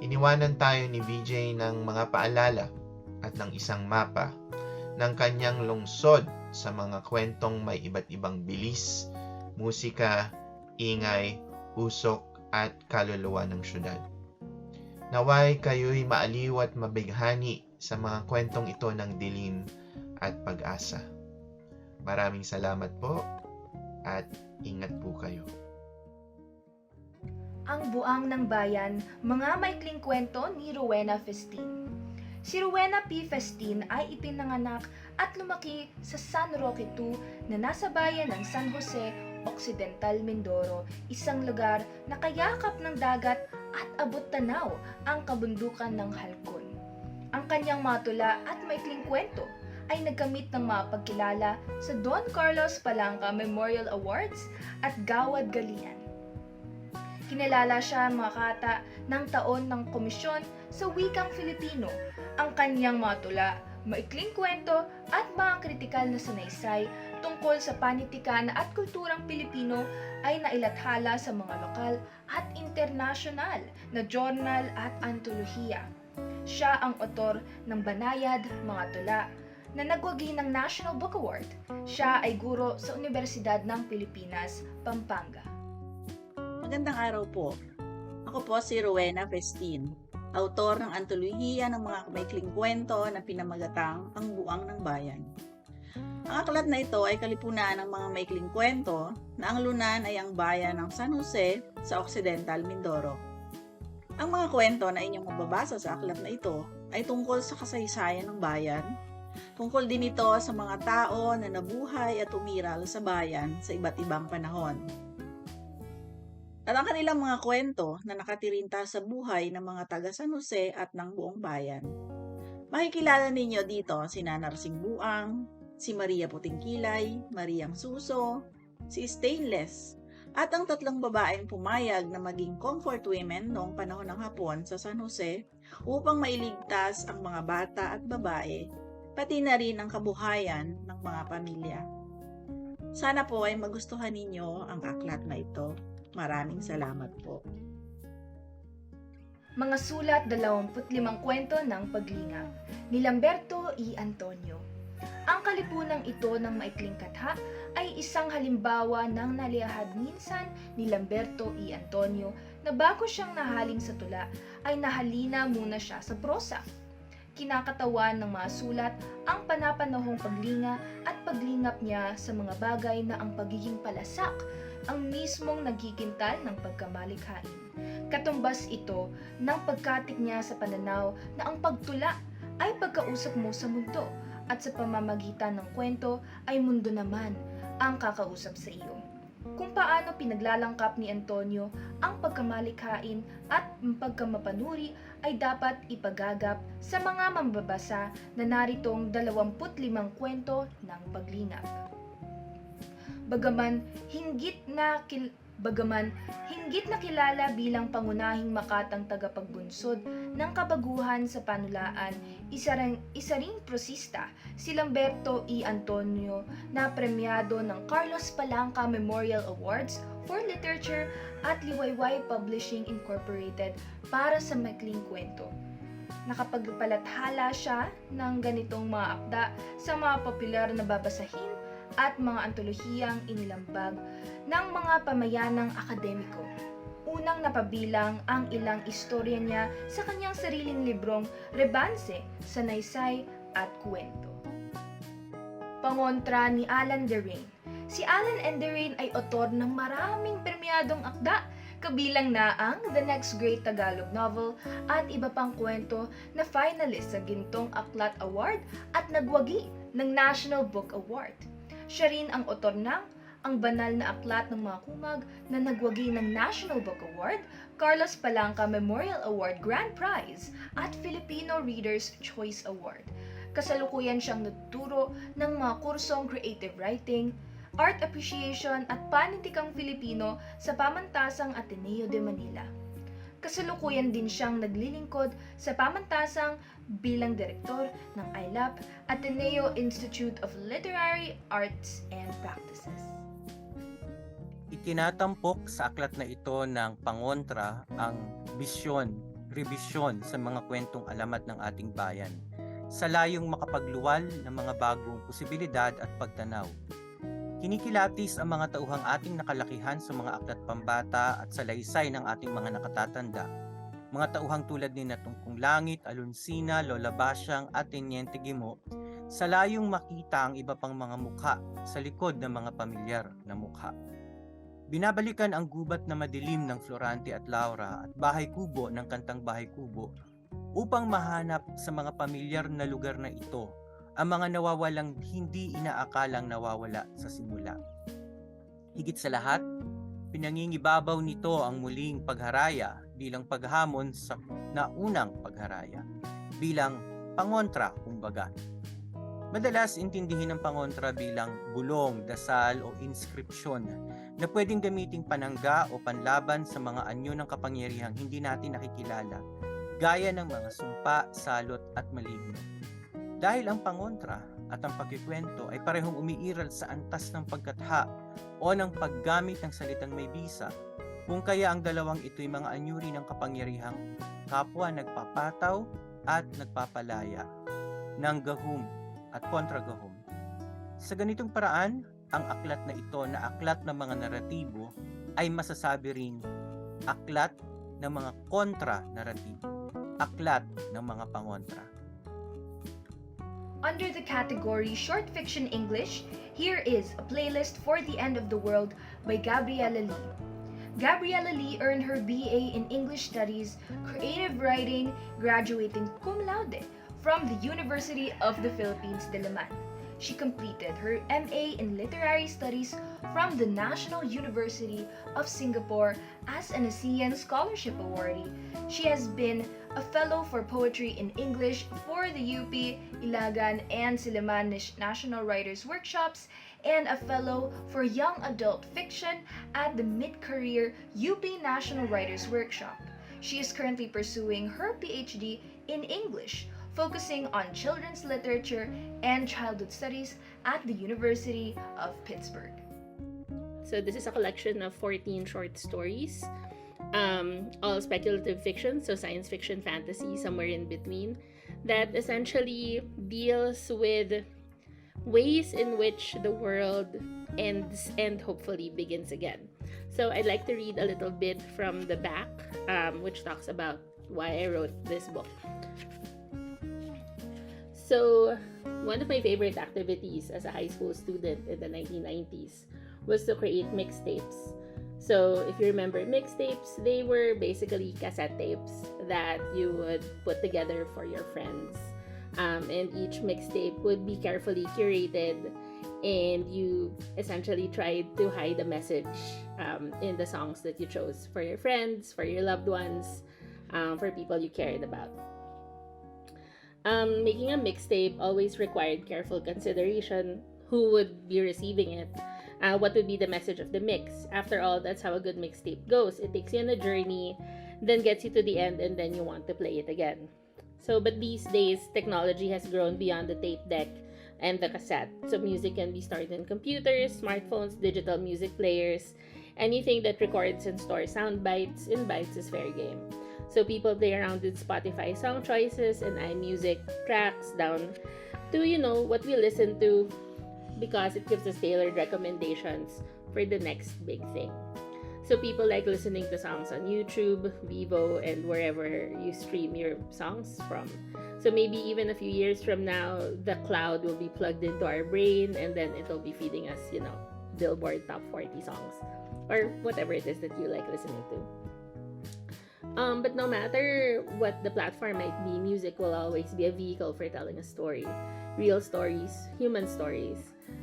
Iniwanan tayo ni Vijae ng mga paalala at ng isang mapa ng kanyang lungsod sa mga kwentong may iba't ibang bilis, musika, ingay, usok at kaluluwa ng syudad. Naway kayo'y maaliw at mabighani sa mga kwentong ito ng dilim at pag-asa. Maraming salamat po at ingat po kayo. Ang Buang ng Bayan, mga maikling kwento ni Rowena Festin. Si Rowena P. Festin ay ipinanganak at lumaki sa San Roque II na nasa bayan ng San Jose, Occidental Mindoro, isang lugar na kayakap ng dagat at abot tanaw ang kabundukan ng Halcon. Ang kanyang mga tula at maikling kwento ay nagkamit ng mga pagkilala sa Don Carlos Palanca Memorial Awards at Gawad Galian. Kinilala siya mga kata ng taon ng Komisyon sa Wikang Filipino. Ang kanyang mga tula, maikling kwento at mga kritikal na sanaysay tungkol sa panitikan at kulturang Pilipino ay nailathala sa mga lokal at internasyonal na journal at antolohiya. Siya ang otor ng Banayad, Mga Tula, na nagwagi ng National Book Award. Siya ay guro sa Universidad ng Pilipinas, Pampanga. Magandang araw po. Ako po si Rowena Festin, autor ng antolohiya ng mga maikling kwento na pinamagatang Ang Buang ng Bayan. Ang aklat na ito ay kalipunan ng mga maikling kwento na ang lunan ay ang bayan ng San Jose sa Occidental Mindoro. Ang mga kwento na inyong mababasa sa aklat na ito ay tungkol sa kasaysayan ng bayan, tungkol din ito sa mga tao na nabuhay at umiral sa bayan sa iba't ibang panahon. At ang kanilang mga kwento na nakatirinta sa buhay ng mga taga San Jose at ng buong bayan. Makikilala ninyo dito si Narsing Buang, si Maria Puting Kilay, Mariang Suso, si Stainless, at ang 3 babaeng pumayag na maging comfort women noong panahon ng Hapon sa San Jose upang mailigtas ang mga bata at babae, pati na rin ang kabuhayan ng mga pamilya. Sana po ay magustuhan ninyo ang aklat na ito. Maraming salamat po. Mga sulat 25 kwento ng paglingap ni Lamberto E. Antonio. Ang kalipunang ito ng maikling katha ay isang halimbawa ng nalihad minsan ni Lamberto E. Antonio na bago siyang nahaling sa tula ay nahalina muna siya sa prosa. Kinakatawan ng mga sulat ang panapanahong paglinga at paglingap niya sa mga bagay na ang pagiging palasak ang mismong nagkikintal ng pagkamalikhain. Katumbas ito ng pagkatik niya sa pananaw na ang pagtula ay pagkausap mo sa mundo at sa pamamagitan ng kwento ay mundo naman ang kakausap sa iyo. kung paano pinaglalangkap ni Antonio ang pagkamalikhain at pagkamapanuri ay dapat ipagagap sa mga mambabasa na naritong 25 kwento ng paglingap. Bagaman hinggit na kilala bilang pangunahing makatang tagapagbunsod ng kabaguhan sa panulaan, isa ring prosista si Lamberto E. Antonio na premyado ng Carlos Palanca Memorial Awards for Literature at Liwayway Publishing Incorporated para sa maikling kwento. Nakapagpalathala siya ng ganitong mga akda sa mga popular na babasahin at mga antologiyang inilambag ng mga pamayanang akademiko. Unang napabilang ang ilang istorya niya sa kanyang sariling librong Rebanse, Sanaysay at Kwento. Pangontra ni Alan de Rain. Si Alan N. de Rain ay autor ng maraming premyadong akda, kabilang na ang The Next Great Tagalog Novel at iba pang kwento na finalist sa Gintong Aklat Award at nagwagi ng National Book Award. Siya rin ang autor ng Ang Banal na Aklat ng Mga Kumag na nagwagi ng National Book Award, Carlos Palanca Memorial Award Grand Prize at Filipino Reader's Choice Award. Kasalukuyan siyang nagtuturo ng mga kursong creative writing, art appreciation at panitikang Filipino sa pamantasang Ateneo de Manila. Kasalukuyan din siyang naglilingkod sa pamantasang bilang direktor ng ILAP, Ateneo Institute of Literary Arts and Practices. Itinatampok sa aklat na ito ng pangontra ang rebisyon sa mga kwentong alamat ng ating bayan, sa layong makapagluwal ng mga bagong posibilidad at pagtanaw. Kinikilatis ang mga tauhang ating nakalakihan sa mga aklat pambata at salaysay ng ating mga nakatatanda. Mga tauhang tulad ni Natungkong Langit, Alunsina, Lola Basyang at Teniente Gimo, sa layong makita ang iba pang mga mukha sa likod ng mga pamilyar na mukha. Binabalikan ang gubat na madilim ng Florante at Laura at Bahay Kubo ng Kantang Bahay Kubo upang mahanap sa mga pamilyar na lugar na ito ang mga nawawalang hindi inaakalang nawawala sa simula. Higit sa lahat, pinangingibabaw nito ang muling pagharaya bilang paghamon sa naunang pagharaya, bilang pangontra kumbaga. Madalas intindihin ang pangontra bilang bulong, dasal o inskripsyon na pwedeng gamiting panangga o panlaban sa mga anyo ng kapangyarihang hindi natin nakikilala, gaya ng mga sumpa, salot at maligno. Dahil ang pangontra at ang pagkikwento ay parehong umiiral sa antas ng pagkatha o ng paggamit ng salitang may bisa, kung kaya ang dalawang ito'y mga anyuri ng kapangyarihang kapwa nagpapataw at nagpapalaya ng gahum at kontragahom. Sa ganitong paraan, ang aklat na ito na aklat ng mga naratibo ay masasabi ring aklat ng mga kontra-naratibo, aklat ng mga pangontra. Under the category Short Fiction English, here is a playlist for the End of the World by Gabriela Lee. Gabriela Lee earned her BA in English Studies, Creative Writing, graduating cum laude from the University of the Philippines, Diliman. She completed her MA in Literary Studies from the National University of Singapore as an ASEAN Scholarship Awardee. She has been a Fellow for Poetry in English for the UP, Ilagan, and Silliman National Writers Workshops, and a Fellow for Young Adult Fiction at the Mid-Career UP National Writers Workshop. She is currently pursuing her PhD in English, focusing on children's literature and childhood studies at the University of Pittsburgh. So this is a collection of 14 short stories, all speculative fiction, so science fiction, fantasy, somewhere in between, that essentially deals with ways in which the world ends and hopefully begins again. So I'd like to read a little bit from the back, which talks about why I wrote this book. So, one of my favorite activities as a high school student in the 1990s was to create mixtapes. So, if you remember mixtapes, they were basically cassette tapes that you would put together for your friends. And each mixtape would be carefully curated and you essentially tried to hide a message in the songs that you chose for your friends, for your loved ones, for people you cared about. Making a mixtape always required careful consideration. Who would be receiving it? What would be the message of the mix? After all, that's how a good mixtape goes. It takes you on a journey, then gets you to the end, and then you want to play it again. But these days, technology has grown beyond the tape deck and the cassette. So music can be stored in computers, smartphones, digital music players. Anything that records and stores sound bites in bytes is fair game. So people play around with Spotify song choices and iMusic tracks down to, what we listen to, because it gives us tailored recommendations for the next big thing. So people like listening to songs on YouTube, Vivo, and wherever you stream your songs from. So maybe even a few years from now, the cloud will be plugged into our brain, and then it'll be feeding us, Billboard Top 40 songs, or whatever it is that you like listening to. But no matter what the platform might be, music will always be a vehicle for telling a story. Real stories, human stories,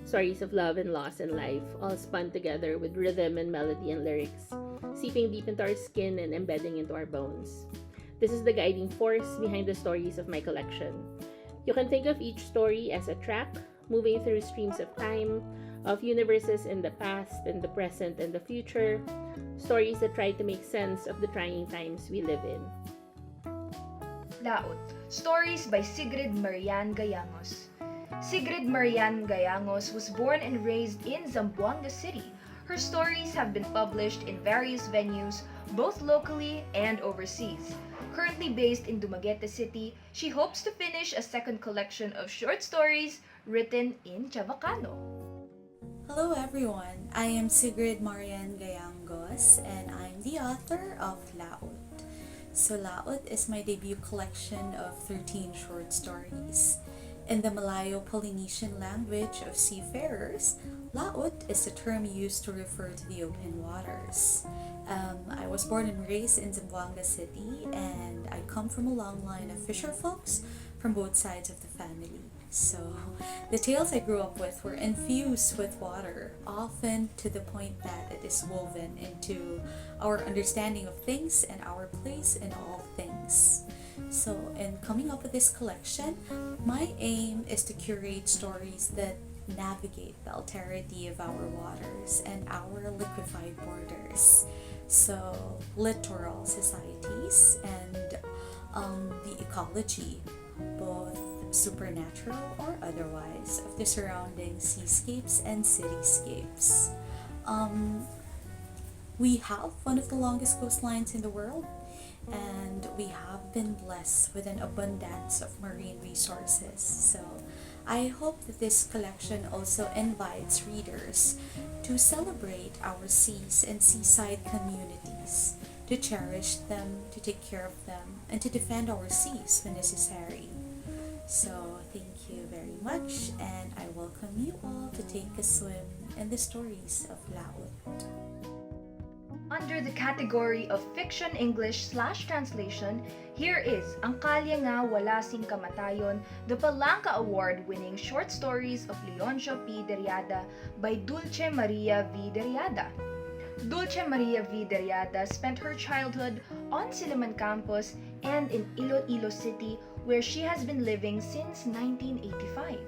stories of love and loss and life, all spun together with rhythm and melody and lyrics, seeping deep into our skin and embedding into our bones. This is the guiding force behind the stories of my collection. You can think of each story as a track, moving through streams of time, of universes in the past and the present and the future, stories that try to make sense of the trying times we live in. Laot, stories by Sigrid Marian Gayangos. Sigrid Marian Gayangos was born and raised in Zamboanga City. Her stories have been published in various venues, both locally and overseas. Currently based in Dumaguete City, she hopes to finish a second collection of short stories written in Chavacano. Hello everyone, I am Sigrid Marian Gayangos and I'm the author of Laot. So Laot is my debut collection of 13 short stories. In the Malayo-Polynesian language of seafarers, Laot is a term used to refer to the open waters. I was born and raised in Zamboanga City, and I come from a long line of fisher folks from both sides of the family. So the tales I grew up with were infused with water, often to the point that it is woven into our understanding of things and our place in all things. So in coming up with this collection, my aim is to curate stories that navigate the alterity of our waters and our liquefied borders. So littoral societies and the ecology, both supernatural or otherwise, of the surrounding seascapes and cityscapes. We have one of the longest coastlines in the world, and we have been blessed with an abundance of marine resources. So I hope that this collection also invites readers to celebrate our seas and seaside communities, to cherish them, to take care of them, and to defend our seas when necessary. So thank you very much, and I welcome you all to take a swim in the stories of Laot. Under the category of Fiction English/Translation, here is Ang Kalye Nga Wala Sing Kamatayon, the Palanca Award-winning short stories of Leoncio P. Deriada by Dulce Maria V. Deriada. Dulce Maria V. Deriada spent her childhood on Silliman Campus and in Iloilo City, where she has been living since 1985.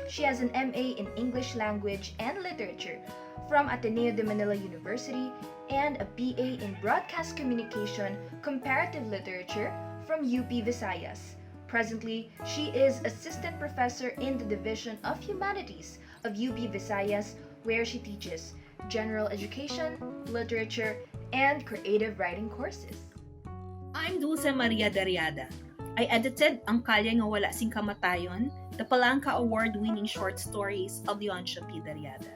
She has an MA in English Language and Literature from Ateneo de Manila University and a BA in Broadcast Communication Comparative Literature from UP Visayas. Presently, she is Assistant Professor in the Division of Humanities of UP Visayas, where she teaches General Education, Literature, and Creative Writing courses. I'm Dulce Maria Deriada. I edited Ang Kalye Nga Wala Sing Kamatayon, the Palanca Award-winning short stories of Leoncio P. Deriada.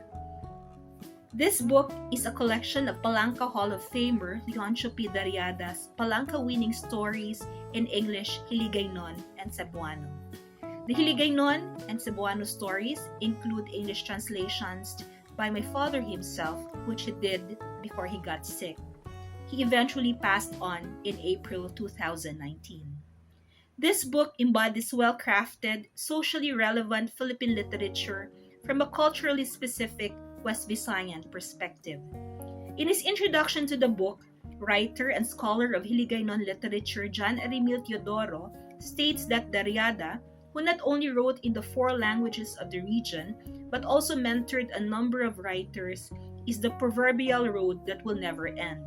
This book is a collection of Palanca Hall of Famer Leoncio P. Deriada's Palanca-winning stories in English, Hiligaynon, and Cebuano. The Hiligaynon and Cebuano stories include English translations by my father himself, which he did before he got sick. He eventually passed on in April 2019. This book embodies well-crafted, socially relevant Philippine literature from a culturally specific West Visayan perspective. In his introduction to the book, writer and scholar of Hiligaynon literature John Arimil Teodoro states that Dariada, who not only wrote in the 4 languages of the region, but also mentored a number of writers, is the proverbial road that will never end.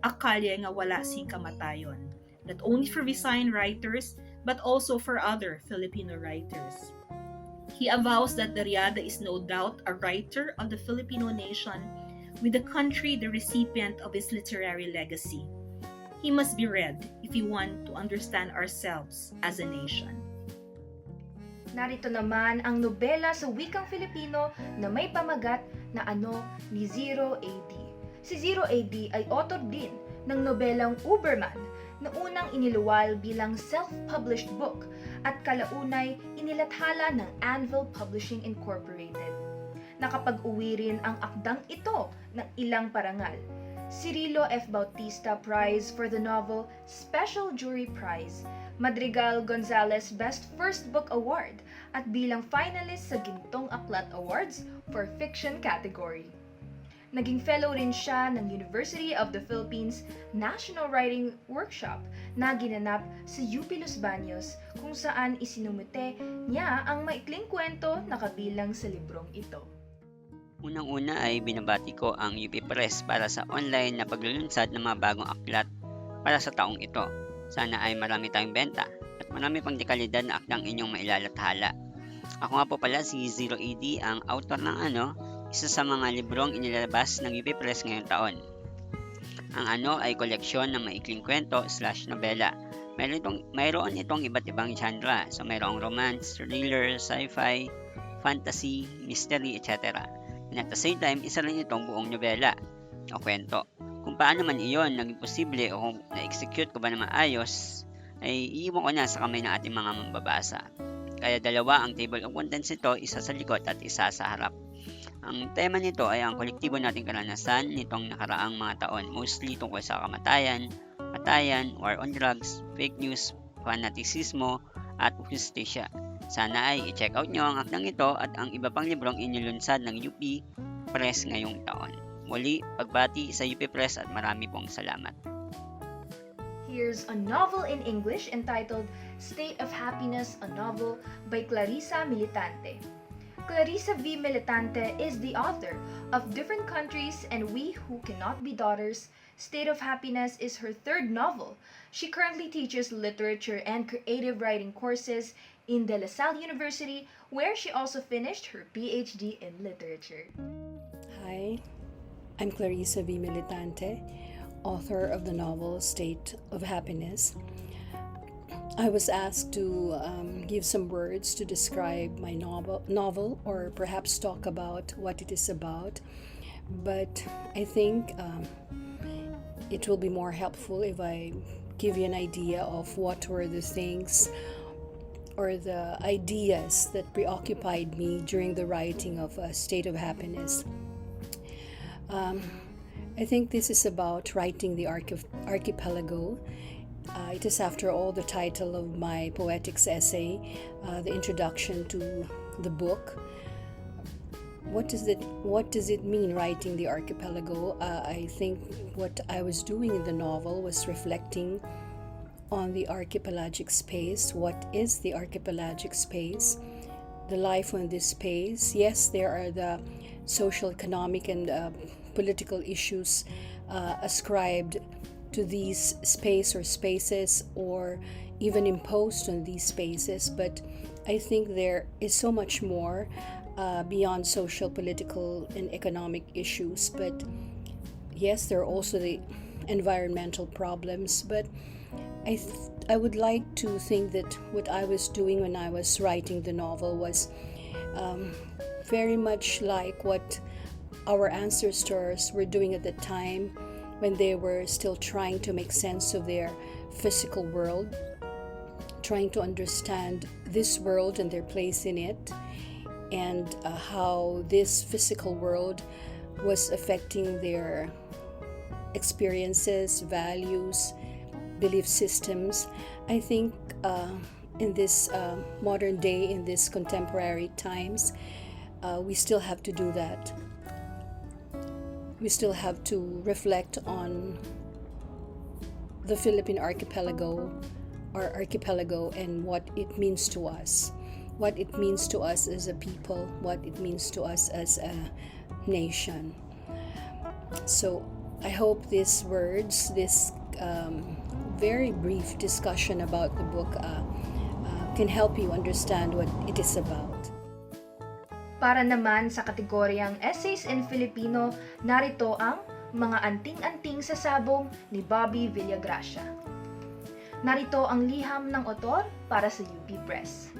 A kalye nga wala sing kamatayon, not only for Visayan writers, but also for other Filipino writers. He avows that Dariada is no doubt a writer of the Filipino nation, with the country the recipient of his literary legacy. He must be read if we want to understand ourselves as a nation. Narito naman ang nobela sa wikang Filipino na may pamagat na Ano ni Zero AD. Si Zero AD ay author din ng nobelang Uberman na unang iniluwal bilang self-published book at kalaunay inilathala ng Anvil Publishing Incorporated. Nakapag-uwi rin ang akdang ito ng ilang parangal. Cirilo F. Bautista Prize for the novel Special Jury Prize, Madrigal Gonzalez Best First Book Award, at bilang finalist sa Gintong Aklat Awards for Fiction category. Naging fellow rin siya ng University of the Philippines National Writing Workshop na ginanap sa UP Los Baños, kung saan isinumite niya ang maikling kwento na kabilang sa librong ito. Unang-una ay binabati ko ang UP Press para sa online na paglulunsad ng mga bagong aklat para sa taong ito. Sana ay marami tayong benta at marami pang dekalidad na akdang inyong mailalathala. Ako nga po pala si Zero AD, ang author ng Ano, isa sa mga librong inilalabas ng UP Press ngayong taon. Ang Ano ay koleksyon ng maikling kwento / nobela. Mayroon itong iba't ibang genre. So mayroong romance, thriller, sci-fi, fantasy, mystery, etc. And at the same time, isa rin itong buong nobela o kwento. Kung paano man iyon naging posible o kung na-execute ko ba na maayos, ay iiwan ko na sa kamay ng ating mga mambabasa. Kaya dalawa ang table of contents nito, isa sa likod at isa sa harap. Ang tema nito ay ang kolektibo nating karanasan nitong nakaraang mga taon, mostly tungkol sa kamatayan, patayan, war on drugs, fake news, fanatisismo, at justisya. Sana ay i-check out nyo ang akdang ito at ang iba pang librong inilunsad ng UP Press ngayong taon. Muli, pagbati sa UP Press at marami pong salamat. Here's a novel in English entitled State of Happiness, a novel by Clarissa Militante. Clarissa V. Militante is the author of Different Countries and We Who Cannot Be Daughters. State of Happiness is her 3rd novel. She currently teaches literature and creative writing courses in De La Salle University, where she also finished her PhD in literature. Hi, I'm Clarissa V. Militante, author of the novel State of Happiness. I was asked to give some words to describe my novel or perhaps talk about what it is about, but I think it will be more helpful if I give you an idea of what were the things or the ideas that preoccupied me during the writing of State of Happiness. I think this is about writing the archipelago. It is, after all, the title of my poetics essay, the introduction to the book. What does it mean, writing the archipelago? I think what I was doing in the novel was reflecting on the archipelagic space. What is the archipelagic space? The life on this space. Yes, there are the social, economic, and political issues ascribed to these space or spaces, or even imposed on these spaces, but I think there is so much more beyond social, political, and economic issues. But yes, there are also the environmental problems, but I would like to think that what I was doing when I was writing the novel was very much like what our ancestors were doing at the time when they were still trying to make sense of their physical world, trying to understand this world and their place in it, and how this physical world was affecting their experiences, values, belief systems. I think in this modern day, in these contemporary times, we still have to do that. We still have to reflect on the Philippine archipelago, our archipelago, and what it means to us. What it means to us as a people, what it means to us as a nation. So I hope these words, this very brief discussion about the book can help you understand what it is about. Para naman sa kategoryang Essays in Filipino, narito ang Mga Anting-Anting sa Sabong ni Bobby Villagracia. Narito ang liham ng otor para sa UP Press.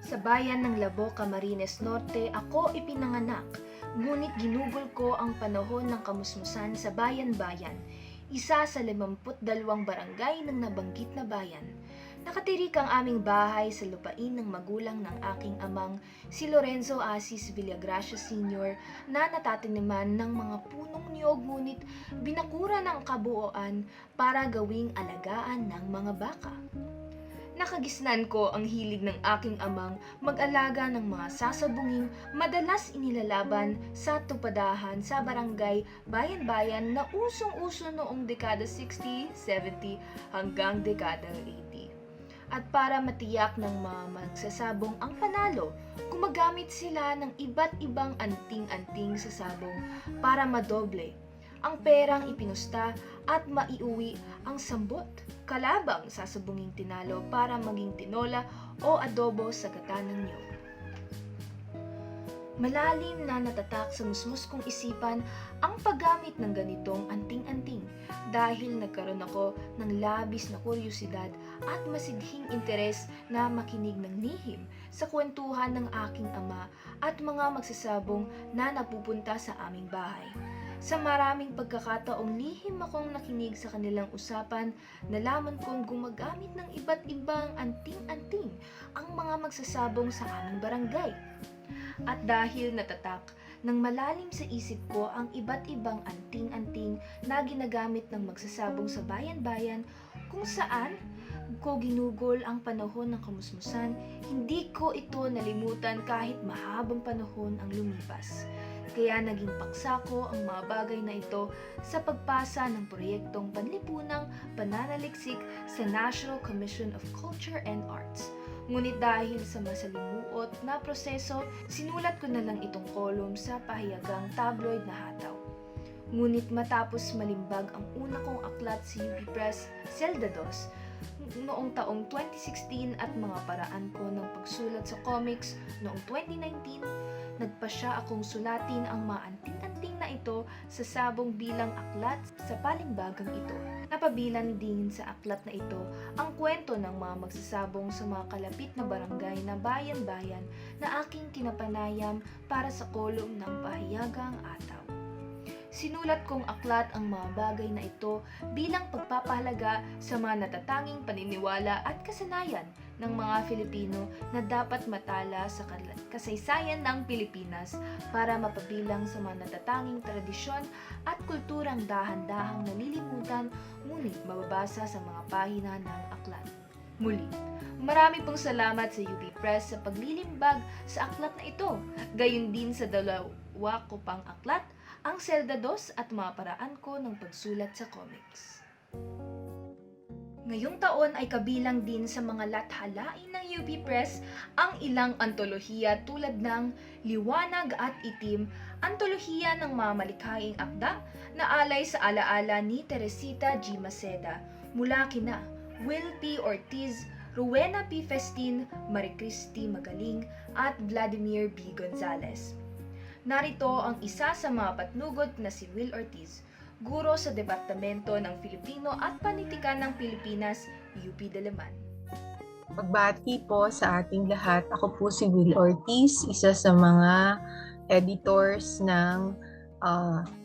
Sa bayan ng Labo, Camarines Norte, ako ipinanganak, ngunit ginugol ko ang panahon ng kamusmusan sa bayan-bayan, isa sa 52 barangay ng nabanggit na bayan. Nakatirik ang aming bahay sa lupain ng magulang ng aking amang, si Lorenzo Asis Villagracia Sr., na natataniman ng mga punong niyog ngunit binakura ng kabuoan para gawing alagaan ng mga baka. Nakagisnan ko ang hilig ng aking amang mag-alaga ng mga sasabunging madalas inilalaban sa tupadahan sa barangay bayan-bayan na usong-uso noong dekada 60, 70 hanggang dekada 80. At para matiyak ng mga magsasabong ang panalo, gumagamit sila ng iba't ibang anting-anting sa sabong para madoble ang perang ipinusta at maiuwi ang sambot, kalabang sasabunging tinalo para maging tinola o adobo sa gata ng niyog. Malalim na natatak sa musmus kong isipan ang paggamit ng ganitong anting-anting dahil nagkaroon ako ng labis na kuryosidad at masidhing interes na makinig ng lihim sa kwentuhan ng aking ama at mga magsasabong na napupunta sa aming bahay. Sa maraming pagkakataong lihim akong nakinig sa kanilang usapan, nalaman kong gumagamit ng iba't ibang anting-anting ang mga magsasabong sa aming barangay. At dahil natatak ng malalim sa isip ko ang iba't ibang anting-anting na ginagamit ng magsasabong sa bayan-bayan kung saan ko ginugol ang panahon ng kamusmusan, hindi ko ito nalimutan kahit mahabang panahon ang lumipas. Kaya naging paksa ko ang mga bagay na ito sa pagpasa ng proyektong panlipunang pananaliksik sa National Commission of Culture and Arts. Ngunit dahil sa masalimuot na proseso, sinulat ko na lang itong kolum sa pahayagang tabloid na hataw. Ngunit matapos malimbag ang una kong aklat sa UP Press, Celda 2, noong taong 2016 at mga paraan ko ng pagsulat sa comics noong 2019, nagpasya akong sulatin ang mga anting-anting na ito sa sabong bilang aklat sa palimbagang ito. Napabilan din sa aklat na ito ang kwento ng mga magsasabong sa mga kalapit na barangay na bayan-bayan na aking kinapanayam para sa kolum ng pahayagang ataw. Sinulat kong aklat ang mga bagay na ito bilang pagpapahalaga sa mga natatanging paniniwala at kasanayan ng mga Filipino na dapat matala sa kasaysayan ng Pilipinas para mapabilang sa mga natatanging tradisyon at kulturang dahan-dahang nalilimutan ngunit mababasa sa mga pahina ng aklat. Muli, marami pong salamat sa UP Press sa paglilimbag sa aklat na ito, gayon din sa dalawa ko pang aklat, ang Celda 2 at mga paraan ko ng pagsulat sa comics. Ngayong taon ay kabilang din sa mga lathalain ng UP Press ang ilang antolohiya tulad ng Liwanag at Itim, antolohiya ng mga malikhaing akda na alay sa alaala ni Teresita G. Maceda, mula kina Will P. Ortiz, Rowena P. Festin, Maricristi Magaling at Vladimir B. Gonzalez. Narito ang isa sa mga patnugot na si Will Ortiz, guro sa Departamento ng Filipino at Panitikan ng Pilipinas, UP Diliman. Pagbati po sa ating lahat. Ako po si Will Ortiz, isa sa mga editors ng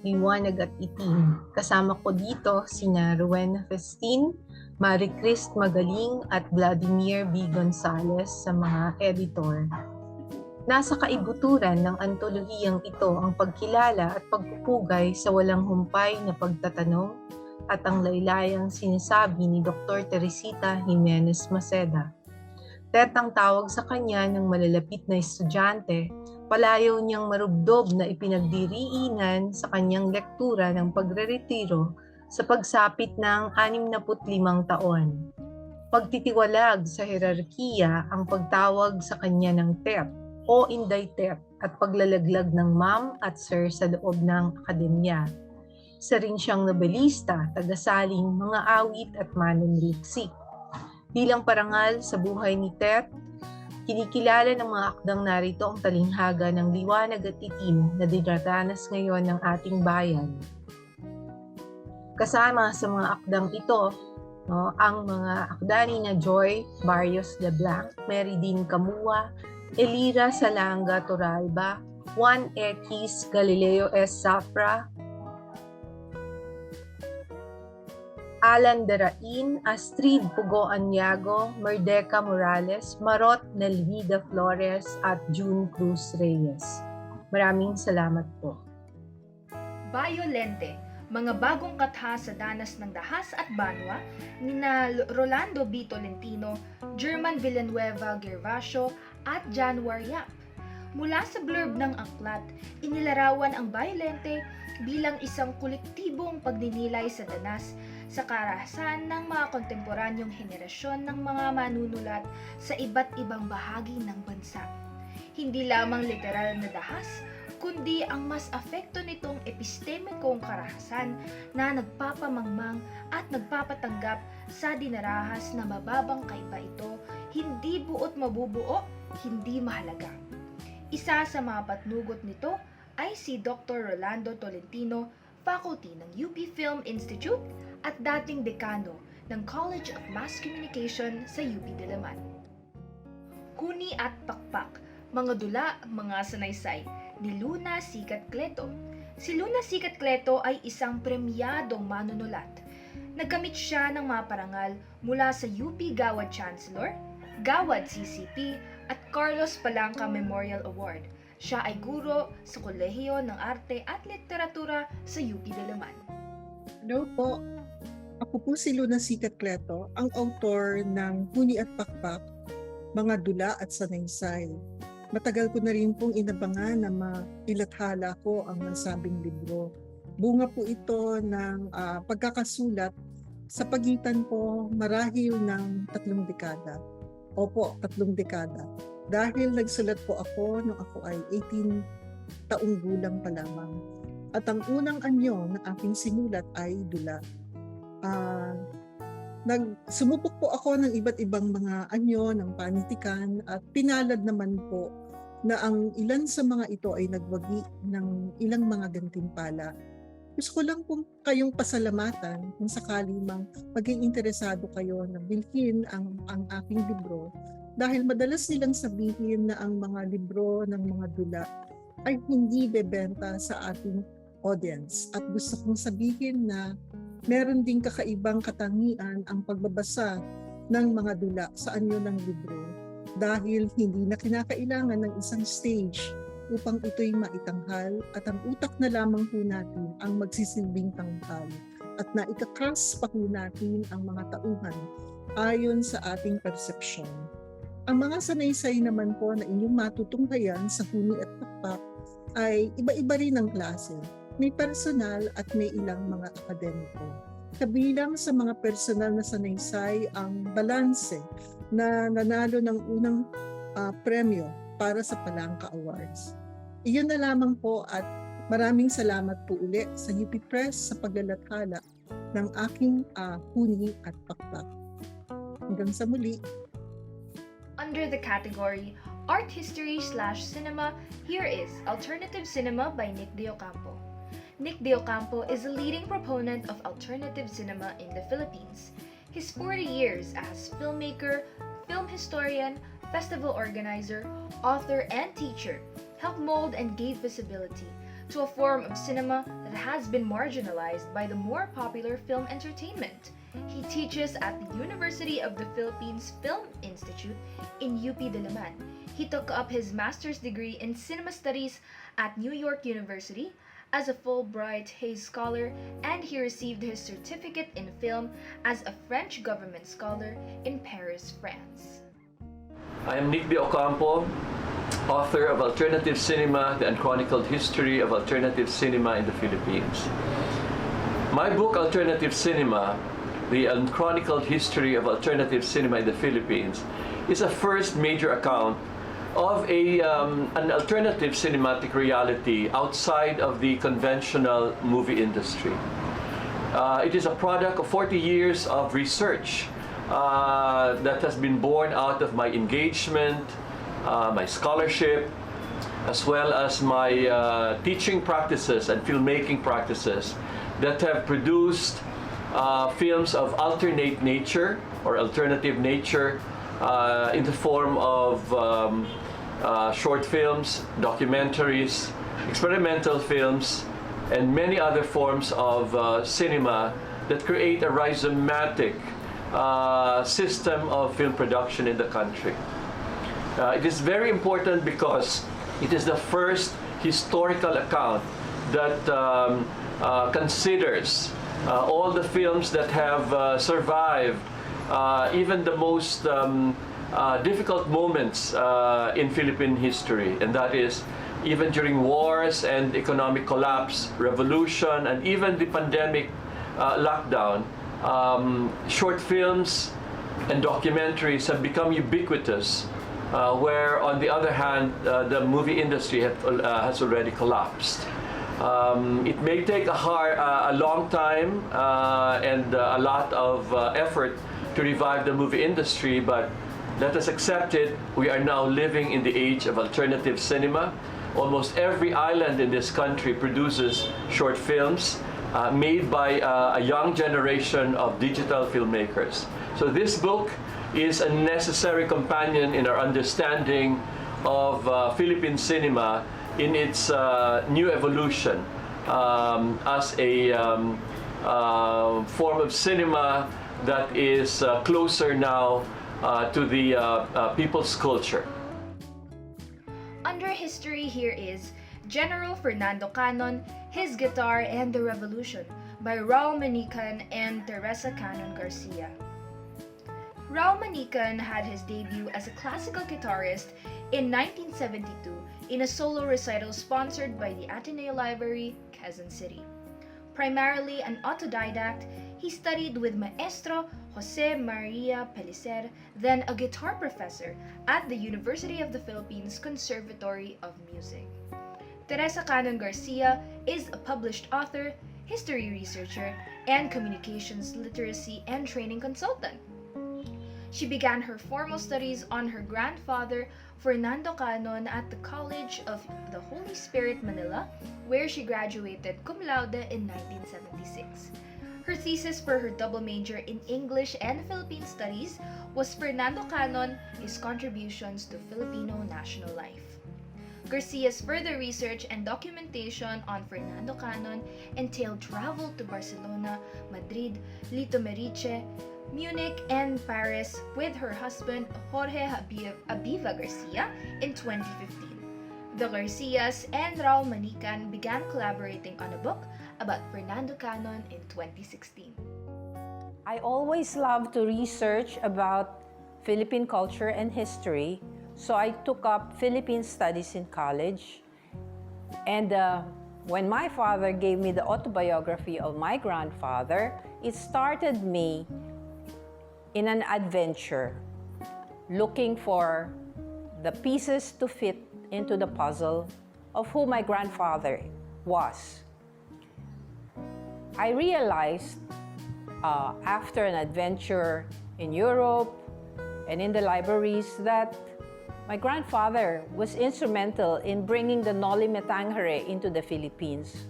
Liwanag at Itim. Kasama ko dito sina Rowena Festin, Maricristi Magaling at Vladimir B. Gonzalez sa mga editor. Nasa kaibuturan ng antolohiyang ito ang pagkilala at pagpupugay sa walang humpay na pagtatanong, at ang laylayang sinasabi ni Dr. Teresita Jimenez Maceda. Tet ang tawag sa kanya ng malalapit na estudyante, palayaw niyang marubdob na ipinagdiriinan sa kanyang lektura ng pagreretiro sa pagsapit ng 65 taon. Pagtitiwalag sa hierarkiya ang pagtawag sa kanya ng Tet o Inday Tet at paglalaglag ng ma'am at sir sa loob ng akademya. Isa rin siyang nobelista, tagasaling, mga awit at manunliksik. Bilang parangal sa buhay ni Tet, kinikilala ng mga akdang narito ang talinghaga ng liwanag at itim na dinadanas ngayon ng ating bayan. Kasama sa mga akdang ito, ang mga akda ni na Joy Barrios de Blanc, Meridin Camua, Elira Salanga Toralba, Juan X Galileo S. Zafra, Alan Darain, Astrid Pugo Anyago, Merdeca Morales, Marot Nelvida Flores at June Cruz Reyes. Maraming salamat po. Violente, mga bagong katha sa danas ng dahas at banwa ni na Rolando B. Tolentino, German Villanueva Gervasio at January Yap. Mula sa blurb ng aklat, inilarawan ang Violente bilang isang kolektibong pagninilay sa danas sa karahasan ng mga kontemporanyong henerasyon ng mga manunulat sa iba't ibang bahagi ng bansa. Hindi lamang literal na dahas, kundi ang mas apekto nitong epistemikong karahasan na nagpapamangmang at nagpapatanggap sa dinarahas na mababang kaiba ito, hindi buot mabubuo, hindi mahalaga. Isa sa mga patnugot nito ay si Dr. Rolando Tolentino, faculty ng UP Film Institute at dating dekano ng College of Mass Communication sa UP Diliman. Huni at Pakpak, mga dula, mga sanaysay, ni Luna Sikat Cleto. Si Luna Sikat Cleto ay isang premyadong manunulat. Nagkamit siya ng mga parangal mula sa UP Gawad Chancellor, Gawad CCP at Carlos Palanca Memorial Award. Siya ay guro sa Kolehiyo ng Arte at Literatura sa UP Diliman. Hello po. Ako po si Luna Sikat Cleto, ang author ng Huni at Pakpak, Mga Dula at Sanaysay. Matagal ko na rin pong inabangan na mailathala ko ang nasabing libro. Bunga po ito ng pagkakasulat sa pagitan po marahil ng 3 dekada. Opo, 3 dekada. Dahil nagsulat po ako nung ako ay 18 taong gulang pa lamang. At ang unang anyo na aking sinulat ay dula. Sumubok po ako ng iba't ibang mga anyo ng panitikan at pinalad naman po na ang ilan sa mga ito ay nagwagi ng ilang mga gantimpala. Gusto ko lang po kayong pasalamatan kung sakali mang maging interesado kayo na bilhin ang aking libro dahil madalas nilang sabihin na ang mga libro ng mga dula ay hindi bebenta sa ating audience. At gusto kong sabihin na meron ding kakaibang katangian ang pagbabasa ng mga dula sa anyo ng libro dahil hindi na kinakailangan ng isang stage upang ito'y maitanghal at ang utak na lamang po natin ang magsisilbing tanghal at naikakas pa po natin ang mga tauhan ayon sa ating persepsyon. Ang mga sanaysay naman po na inyong matutunghayan sa Huni at Pakpak ay iba-iba rin ang klase. May personal at may ilang mga akademiko. Kabilang sa mga personal na sanaysay ang Balanse na nanalo ng unang premyo para sa Palanca Awards. Iyon na lamang po at maraming salamat po uli sa UP Press sa paglalathala ng aking Huni at Pakpak. Hanggang sa muli. Under the category Art History/Cinema, here is Alternative Cinema by Nick De Ocampo. Nick De Ocampo is a leading proponent of alternative cinema in the Philippines. His 40 years as filmmaker, film historian, festival organizer, author, and teacher helped mold and gave visibility to a form of cinema that has been marginalized by the more popular film entertainment. He teaches at the University of the Philippines Film Institute in UP Diliman. He took up his master's degree in cinema studies at New York University as a Fulbright Hays Scholar, and he received his certificate in film as a French government scholar in Paris, France. I am Nick de Ocampo, author of Alternative Cinema, The Unchronicled History of Alternative Cinema in the Philippines. My book, Alternative Cinema, The Unchronicled History of Alternative Cinema in the Philippines, is a first major account of an alternative cinematic reality outside of the conventional movie industry. It is a product of 40 years of research that has been born out of my engagement, my scholarship, as well as my teaching practices and filmmaking practices that have produced films of alternate nature or alternative nature in the form of short films, documentaries, experimental films, and many other forms of cinema that create a rhizomatic system of film production in the country. It is very important because it is the first historical account that considers all the films that have survived even the most difficult moments in Philippine history, and that is even during wars and economic collapse, revolution, and even the pandemic lockdown. Short films and documentaries have become ubiquitous, where on the other hand, the movie industry has already collapsed. It may take a long time and a lot of effort to revive the movie industry, but let us accept it. We are now living in the age of alternative cinema. Almost every island in this country produces short films made by a young generation of digital filmmakers. So this book is a necessary companion in our understanding of Philippine cinema in its new evolution as a form of cinema that is closer now to the people's culture. Under history, here is General Fernando Canon, His Guitar and the Revolution by Raul Manican and Teresa Canon Garcia. Raul Manican had his debut as a classical guitarist in 1972 in a solo recital sponsored by the Ateneo Library, Quezon City. Primarily an autodidact, he studied with Maestro Jose Maria Pellicer, then a guitar professor at the University of the Philippines Conservatory of Music. Teresa Canon Garcia is a published author, history researcher, and communications literacy and training consultant. She began her formal studies on her grandfather, Fernando Canon, at the College of the Holy Spirit, Manila, where she graduated cum laude in 1976. Her thesis for her double major in English and Philippine Studies was Fernando Canon, His Contributions to Filipino National Life. Garcia's further research and documentation on Fernando Canon entailed travel to Barcelona, Madrid, Lito Meriche, Munich, and Paris with her husband Jorge Abiva Garcia in 2015. The Garcias and Raul Manican began collaborating on a book about Fernando Canon in 2016. I always love to research about Philippine culture and history, so I took up Philippine studies in college. And when my father gave me the autobiography of my grandfather, it started me in an adventure, looking for the pieces to fit into the puzzle of who my grandfather was. I realized after an adventure in Europe and in the libraries that my grandfather was instrumental in bringing the Noli Me Tangere into the Philippines,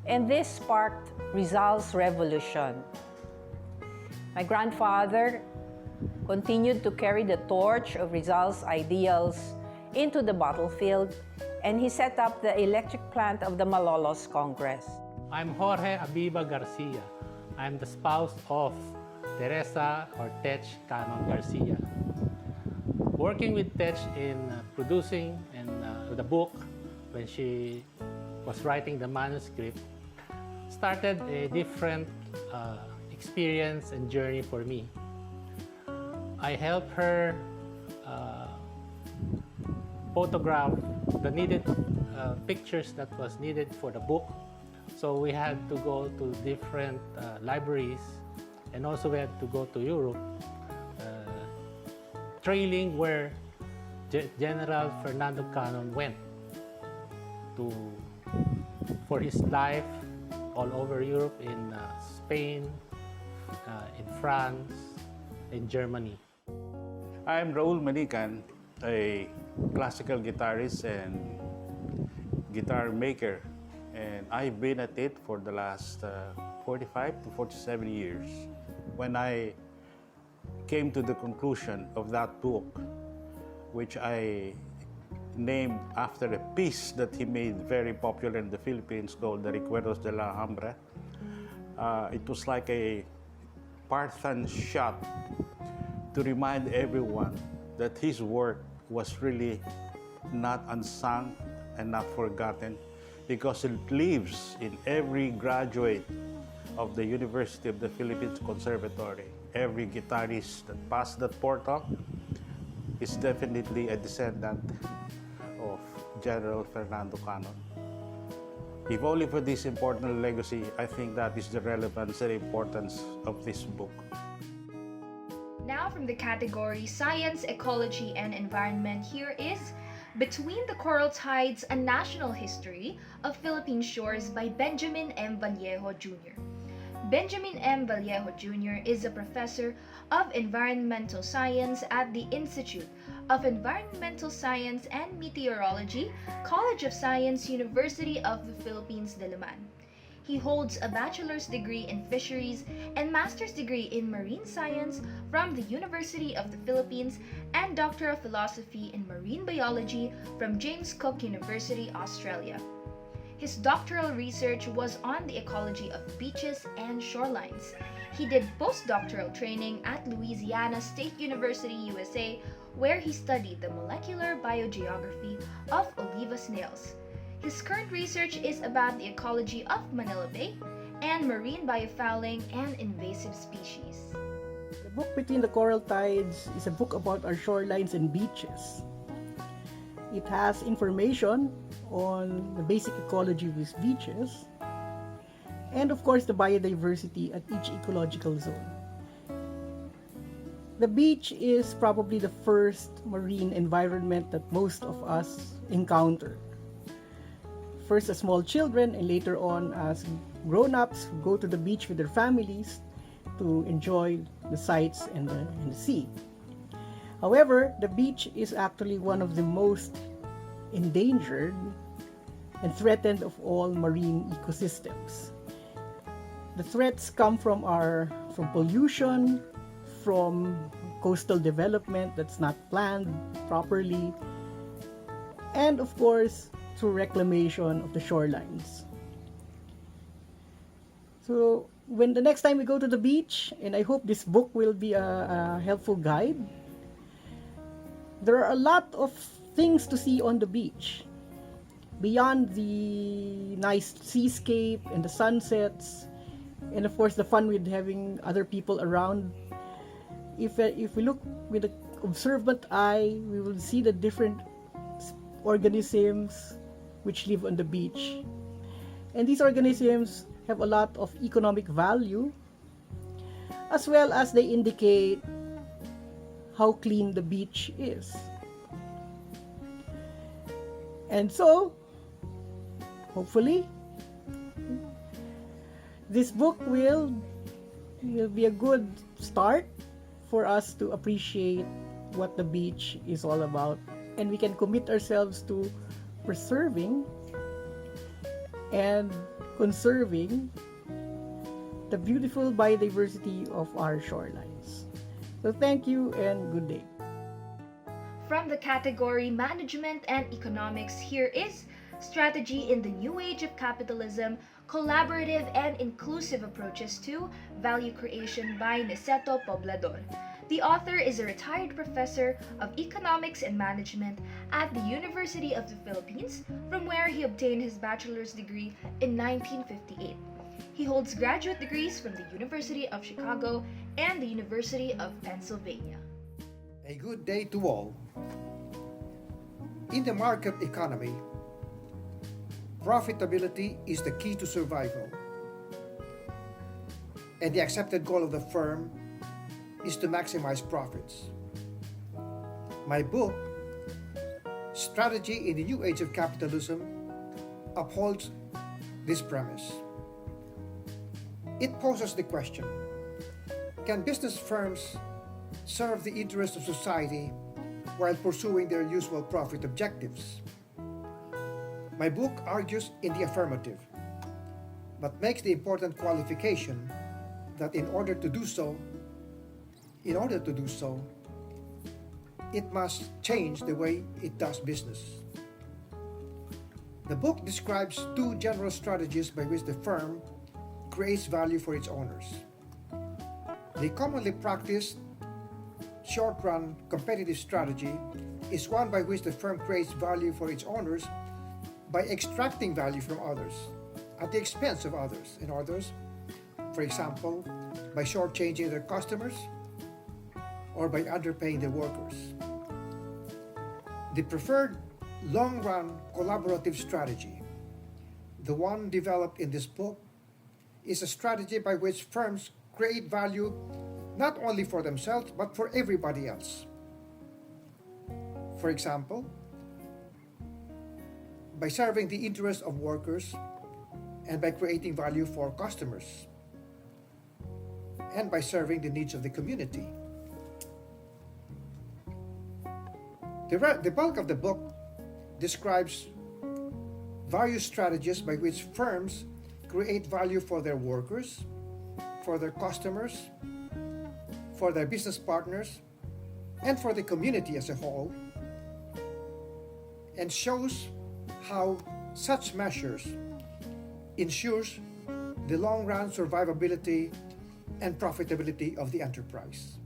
and this sparked Rizal's revolution. My grandfather continued to carry the torch of Rizal's ideals into the battlefield, and he set up the electric plant of the Malolos Congress. I'm Jorge Abiva Garcia. I'm the spouse of Teresa or Tech Canon Garcia. Working with Tech in producing and the book when she was writing the manuscript, started a different experience and journey for me. I helped her photograph the needed pictures that was needed for the book. So we had to go to different libraries, and also we had to go to Europe, trailing where General Fernando Cannon went for his life all over Europe, in Spain, in France, in Germany. I'm Raul Manican, a classical guitarist and guitar maker, and I've been at it for the last 45 to 47 years. When I came to the conclusion of that book, which I named after a piece that he made very popular in the Philippines called The Recuerdos de la Alhambra, it was like a Parthan shot to remind everyone that his work was really not unsung and not forgotten, because it lives in every graduate of the University of the Philippines Conservatory. Every guitarist that passed that portal is definitely a descendant of General Fernando Cannon. If only for this important legacy, I think that is the relevance and importance of this book. Now from the category Science, Ecology, and Environment, here is Between the Coral Tides, A National History of Philippine Shores by Benjamin M. Vallejo Jr. Benjamin M. Vallejo Jr. is a professor of environmental science at the Institute of Environmental Science and Meteorology, College of Science, University of the Philippines, Diliman. He holds a bachelor's degree in fisheries and master's degree in marine science from the University of the Philippines and Doctor of Philosophy in Marine Biology from James Cook University, Australia. His doctoral research was on the ecology of beaches and shorelines. He did postdoctoral training at Louisiana State University, USA, where he studied the molecular biogeography of Oliva snails. His current research is about the ecology of Manila Bay and marine biofouling and invasive species. The book Between the Coral Tides is a book about our shorelines and beaches. It has information on the basic ecology of these beaches and of course the biodiversity at each ecological zone. The beach is probably the first marine environment that most of us encounter. First as small children and later on as grown-ups who go to the beach with their families to enjoy the sights and the sea. However, the beach is actually one of the most endangered and threatened of all marine ecosystems. The threats come from pollution, from coastal development that's not planned properly, and of course through reclamation of the shorelines. So when the next time we go to the beach, and I hope this book will be a helpful guide, there are a lot of things to see on the beach. Beyond the nice seascape and the sunsets, and of course the fun with having other people around, if we look with an observant eye, we will see the different organisms which live on the beach. And these organisms have a lot of economic value, as well as they indicate how clean the beach is. And so, hopefully, this book will be a good start for us to appreciate what the beach is all about, and we can commit ourselves to preserving and conserving the beautiful biodiversity of our shorelines. So thank you and good day. From the category Management and Economics, here is Strategy in the New Age of Capitalism, Collaborative and Inclusive Approaches to Value Creation by Niceto Poblador. The author is a retired professor of economics and management at the University of the Philippines, from where he obtained his bachelor's degree in 1958. He holds graduate degrees from the University of Chicago and the University of Pennsylvania. A good day to all. In the market economy, profitability is the key to survival. And the accepted goal of the firm is to maximize profits. My book, Strategy in the New Age of Capitalism, upholds this premise. It poses the question, can business firms serve the interests of society while pursuing their usual profit objectives? My book argues in the affirmative, but makes the important qualification that in order to do so, it must change the way it does business. The book describes two general strategies by which the firm creates value for its owners. The commonly practiced short-run competitive strategy is one by which the firm creates value for its owners by extracting value from others at the expense of others. In others, for example, by shortchanging their customers or by underpaying their workers. The preferred long-run collaborative strategy, the one developed in this book, is a strategy by which firms create value not only for themselves but for everybody else. For example, by serving the interests of workers and by creating value for customers and by serving the needs of the community. The bulk of the book describes various strategies by which firms create value for their workers, for their customers, for their business partners, and for the community as a whole, and shows how such measures ensures the long-run survivability and profitability of the enterprise.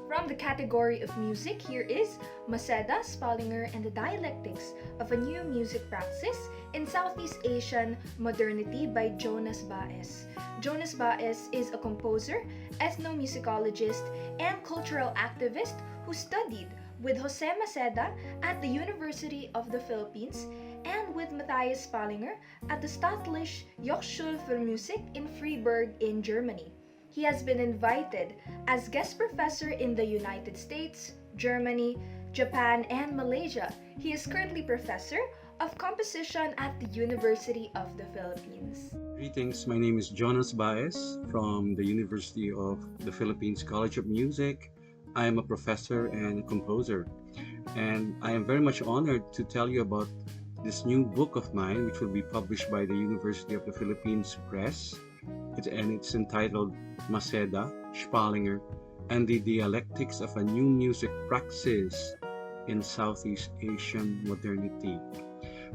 From the category of music, here is Maseda, Spallinger, and the Dialectics of a New Music Praxis in Southeast Asian Modernity by Jonas Baez. Jonas Baez is a composer, ethnomusicologist, and cultural activist who studied with Jose Maseda at the University of the Philippines and with Matthias Spallinger at the Staatliche Hochschule für Musik in Freiburg in Germany. He has been invited as guest professor in the United States, Germany, Japan, and Malaysia. He is currently professor of composition at the University of the Philippines. Greetings, my name is Jonas Baez from the University of the Philippines College of Music. I am a professor and a composer, and I am very much honored to tell you about this new book of mine, which will be published by the University of the Philippines Press. It's entitled Maseda, Spallinger, and the Dialectics of a New Music Praxis in Southeast Asian Modernity.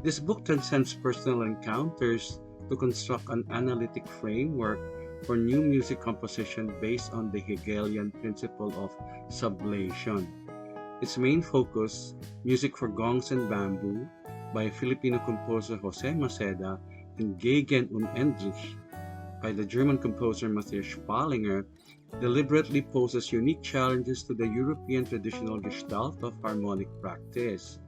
This book transcends personal encounters to construct an analytic framework for new music composition based on the Hegelian principle of sublation. Its main focus, Music for Gongs and Bamboo, by Filipino composer Jose Maseda, and Gegen und Endlich, by the German composer Matthias Spallinger, deliberately poses unique challenges to the European traditional gestalt of harmonic practice.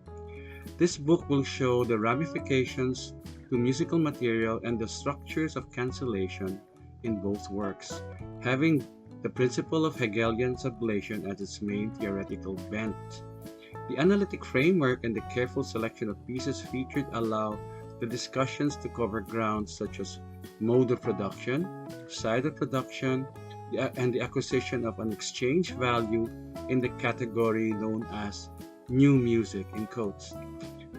This book will show the ramifications to musical material and the structures of cancellation in both works, having the principle of Hegelian sublation as its main theoretical bent. The analytic framework and the careful selection of pieces featured allow the discussions to cover grounds such as mode of production, side of production, and the acquisition of an exchange value in the category known as new music in quotes.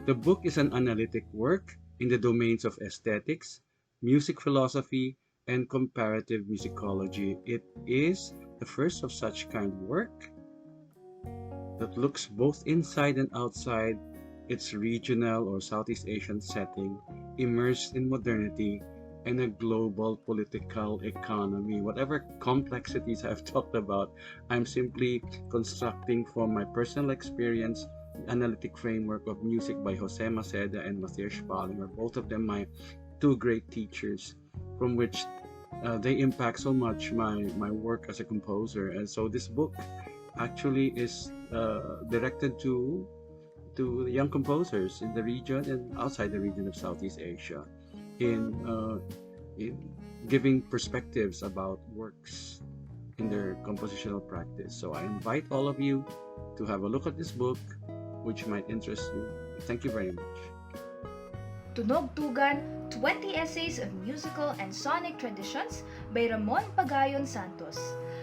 The book is an analytic work in the domains of aesthetics, music philosophy, and comparative musicology. It is the first of such kind work that looks both inside and outside its regional or Southeast Asian setting, immersed in modernity and a global political economy. Whatever complexities I've talked about, I'm simply constructing from my personal experience the analytic framework of music by Jose Maceda and Mathieu Spalinger, both of them my two great teachers, from which they impact so much my work as a composer. And so this book actually is directed to young composers in the region and outside the region of Southeast Asia, in giving perspectives about works in their compositional practice. So I invite all of you to have a look at this book, which might interest you. Thank you very much. Tunog-Tugan, 20 Essays of Musical and Sonic Traditions by Ramon Pagayon Santos.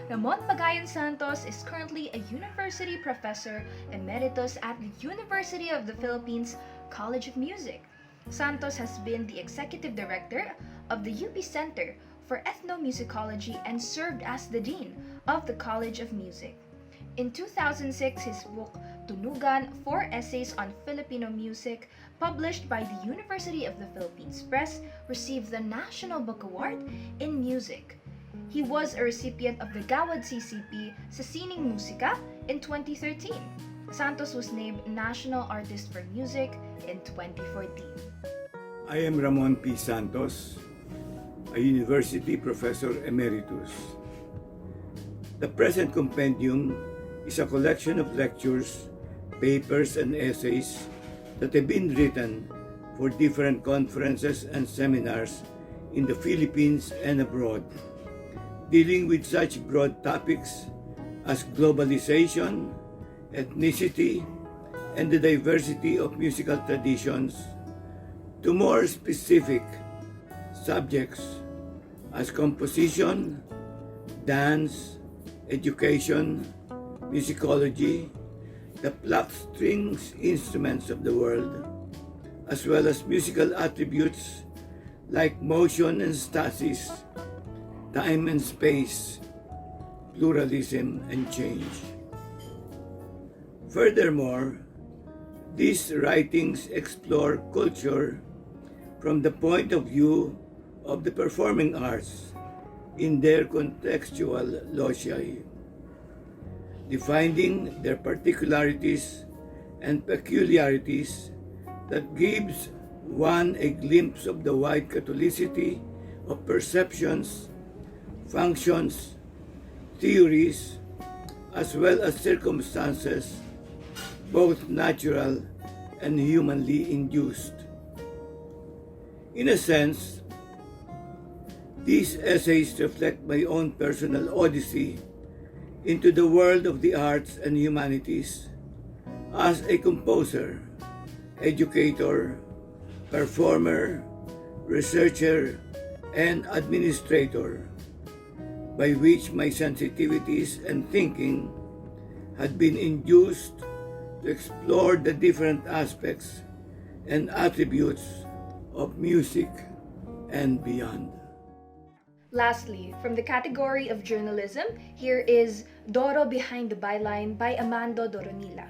Ramon Pagayon Santos is currently a university professor emeritus at the University of the Philippines College of Music. Santos has been the executive director of the UP Center for Ethnomusicology and served as the dean of the College of Music. In 2006, his book Tunugan, 4 Essays on Filipino Music, published by the University of the Philippines Press, received the National Book Award in Music. He was a recipient of the Gawad CCP sa Sining Musika in 2013. Santos was named National Artist for Music in 2014. I am Ramon P. Santos, a University Professor Emeritus. The present compendium is a collection of lectures, papers, and essays that have been written for different conferences and seminars in the Philippines and abroad, dealing with such broad topics as globalization, ethnicity, and the diversity of musical traditions, to more specific subjects as composition, dance, education, musicology, the plucked strings instruments of the world, as well as musical attributes like motion and stasis, time and space, pluralism and change. Furthermore, these writings explore culture from the point of view of the performing arts in their contextual loci, defining their particularities and peculiarities that gives one a glimpse of the wide catholicity of perceptions, functions, theories, as well as circumstances, both natural and humanly induced. In a sense, these essays reflect my own personal odyssey into the world of the arts and humanities as a composer, educator, performer, researcher, and administrator, by which my sensitivities and thinking had been induced to explore the different aspects and attributes of music and beyond. Lastly, from the category of journalism, here is Doro Behind the Byline by Amando Doronila.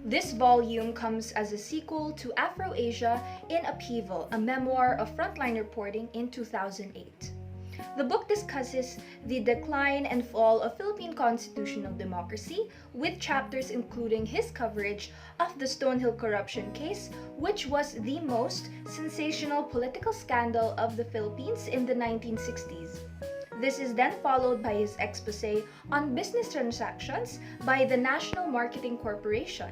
This volume comes as a sequel to Afro-Asia in Upheaval, a memoir of frontline reporting in 2008. The book discusses the decline and fall of Philippine constitutional democracy, with chapters including his coverage of the Stonehill corruption case, which was the most sensational political scandal of the Philippines in the 1960s. This is then followed by his exposé on business transactions by the National Marketing Corporation,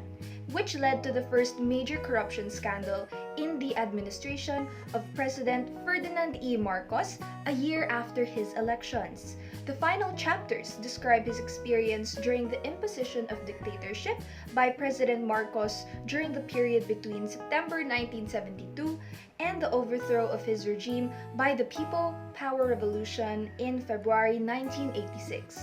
which led to the first major corruption scandal in the administration of President Ferdinand E. Marcos a year after his elections. The final chapters describe his experience during the imposition of dictatorship by President Marcos during the period between September 1972 and the overthrow of his regime by the People Power Revolution in February 1986.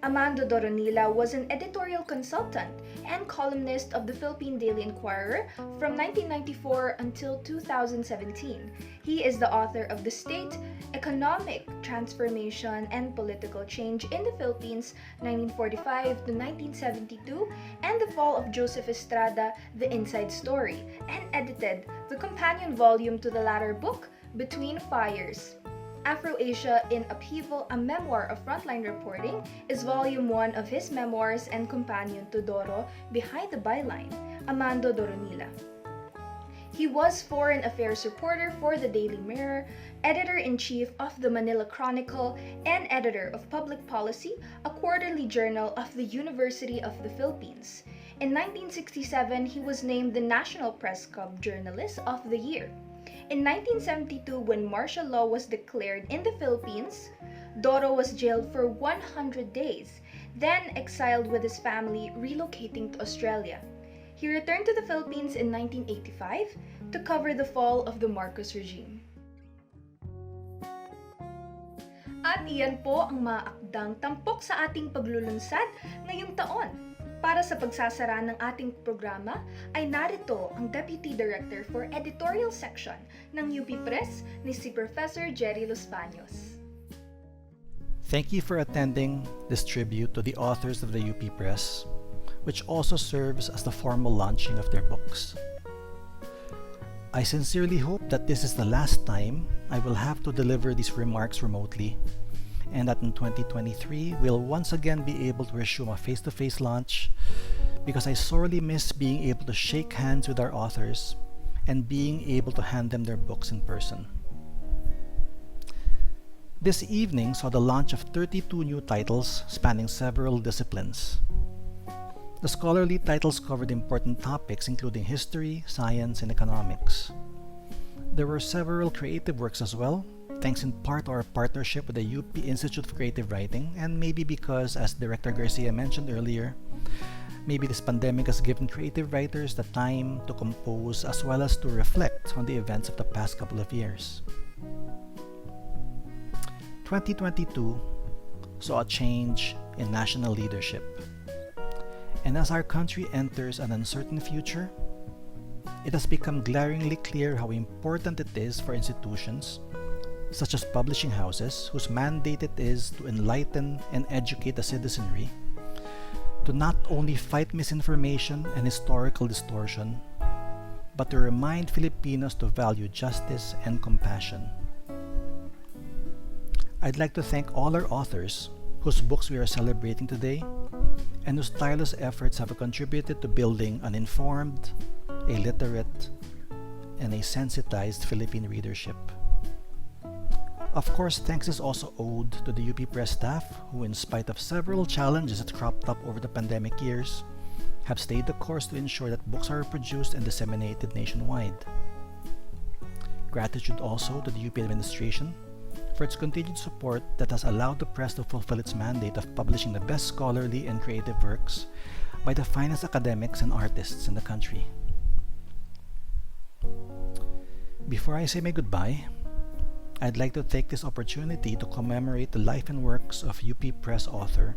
Amando Doronila was an editorial consultant and columnist of the Philippine Daily Inquirer from 1994 until 2017. He is the author of The State, Economic Transformation and Political Change in the Philippines, 1945 to 1972, and The Fall of Joseph Estrada, The Inside Story, and edited the companion volume to the latter book, Between Fires. Afro-Asia in Upheaval, a memoir of frontline reporting, is volume 1 of his memoirs and companion to Doro, Behind the Byline, Amando Doronila. He was foreign affairs reporter for the Daily Mirror, editor-in-chief of the Manila Chronicle, and editor of Public Policy, a quarterly journal of the University of the Philippines. In 1967, he was named the National Press Club Journalist of the Year. In 1972, when martial law was declared in the Philippines, Doro was jailed for 100 days, then exiled with his family, relocating to Australia. He returned to the Philippines in 1985 to cover the fall of the Marcos regime. At iyan po ang mga akdang tampok sa ating paglulunsad ngayong taon. Para sa pagsasara ng ating programa ay narito ang Deputy Director for Editorial Section ng UP Press ni si Professor Jerry Los Baños. Thank you for attending this tribute to the authors of the UP Press, which also serves as the formal launching of their books. I sincerely hope that this is the last time I will have to deliver these remarks remotely, and that in 2023 we'll once again be able to resume a face-to-face launch, because I sorely miss being able to shake hands with our authors and being able to hand them their books in person. This evening saw the launch of 32 new titles spanning several disciplines. The scholarly titles covered important topics including history, science, and economics. There were several creative works as well, thanks in part to our partnership with the UP Institute of Creative Writing, and maybe because, as Director Garcia mentioned earlier, maybe this pandemic has given creative writers the time to compose as well as to reflect on the events of the past couple of years. 2022 saw a change in national leadership. And as our country enters an uncertain future, it has become glaringly clear how important it is for institutions, such as publishing houses, whose mandate it is to enlighten and educate the citizenry, to not only fight misinformation and historical distortion, but to remind Filipinos to value justice and compassion. I'd like to thank all our authors whose books we are celebrating today, and whose tireless efforts have contributed to building an informed, a literate, and a sensitized Philippine readership. Of course, thanks is also owed to the UP Press staff who, in spite of several challenges that cropped up over the pandemic years, have stayed the course to ensure that books are produced and disseminated nationwide. Gratitude also to the UP administration for its continued support that has allowed the press to fulfill its mandate of publishing the best scholarly and creative works by the finest academics and artists in the country. Before I say my goodbye, I'd like to take this opportunity to commemorate the life and works of UP Press author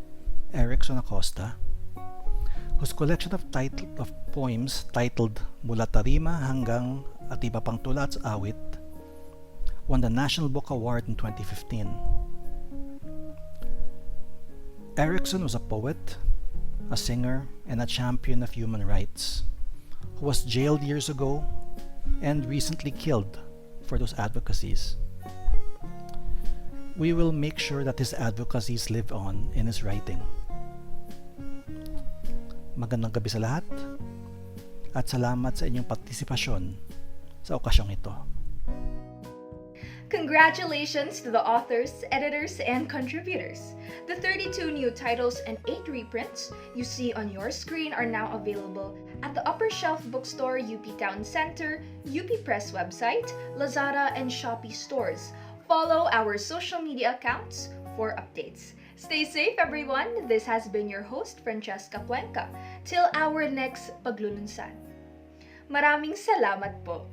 Erickson Acosta, whose collection of poems titled Mula Tarima hanggang at iba pang tula at awit won the National Book Award in 2015. Erickson was a poet, a singer, and a champion of human rights, who was jailed years ago and recently killed for those advocacies. We will make sure that his advocacies live on in his writing. Magandang gabi sa lahat, at salamat sa inyong partisipasyon sa okasyong ito. Congratulations to the authors, editors, and contributors. The 32 new titles and 8 reprints you see on your screen are now available at the Upper Shelf Bookstore, UP Town Center, UP Press website, Lazada, and Shopee stores. Follow our social media accounts for updates. Stay safe, everyone. This has been your host, Francesca Cuenca. Till our next Paglulunsad. Maraming salamat po.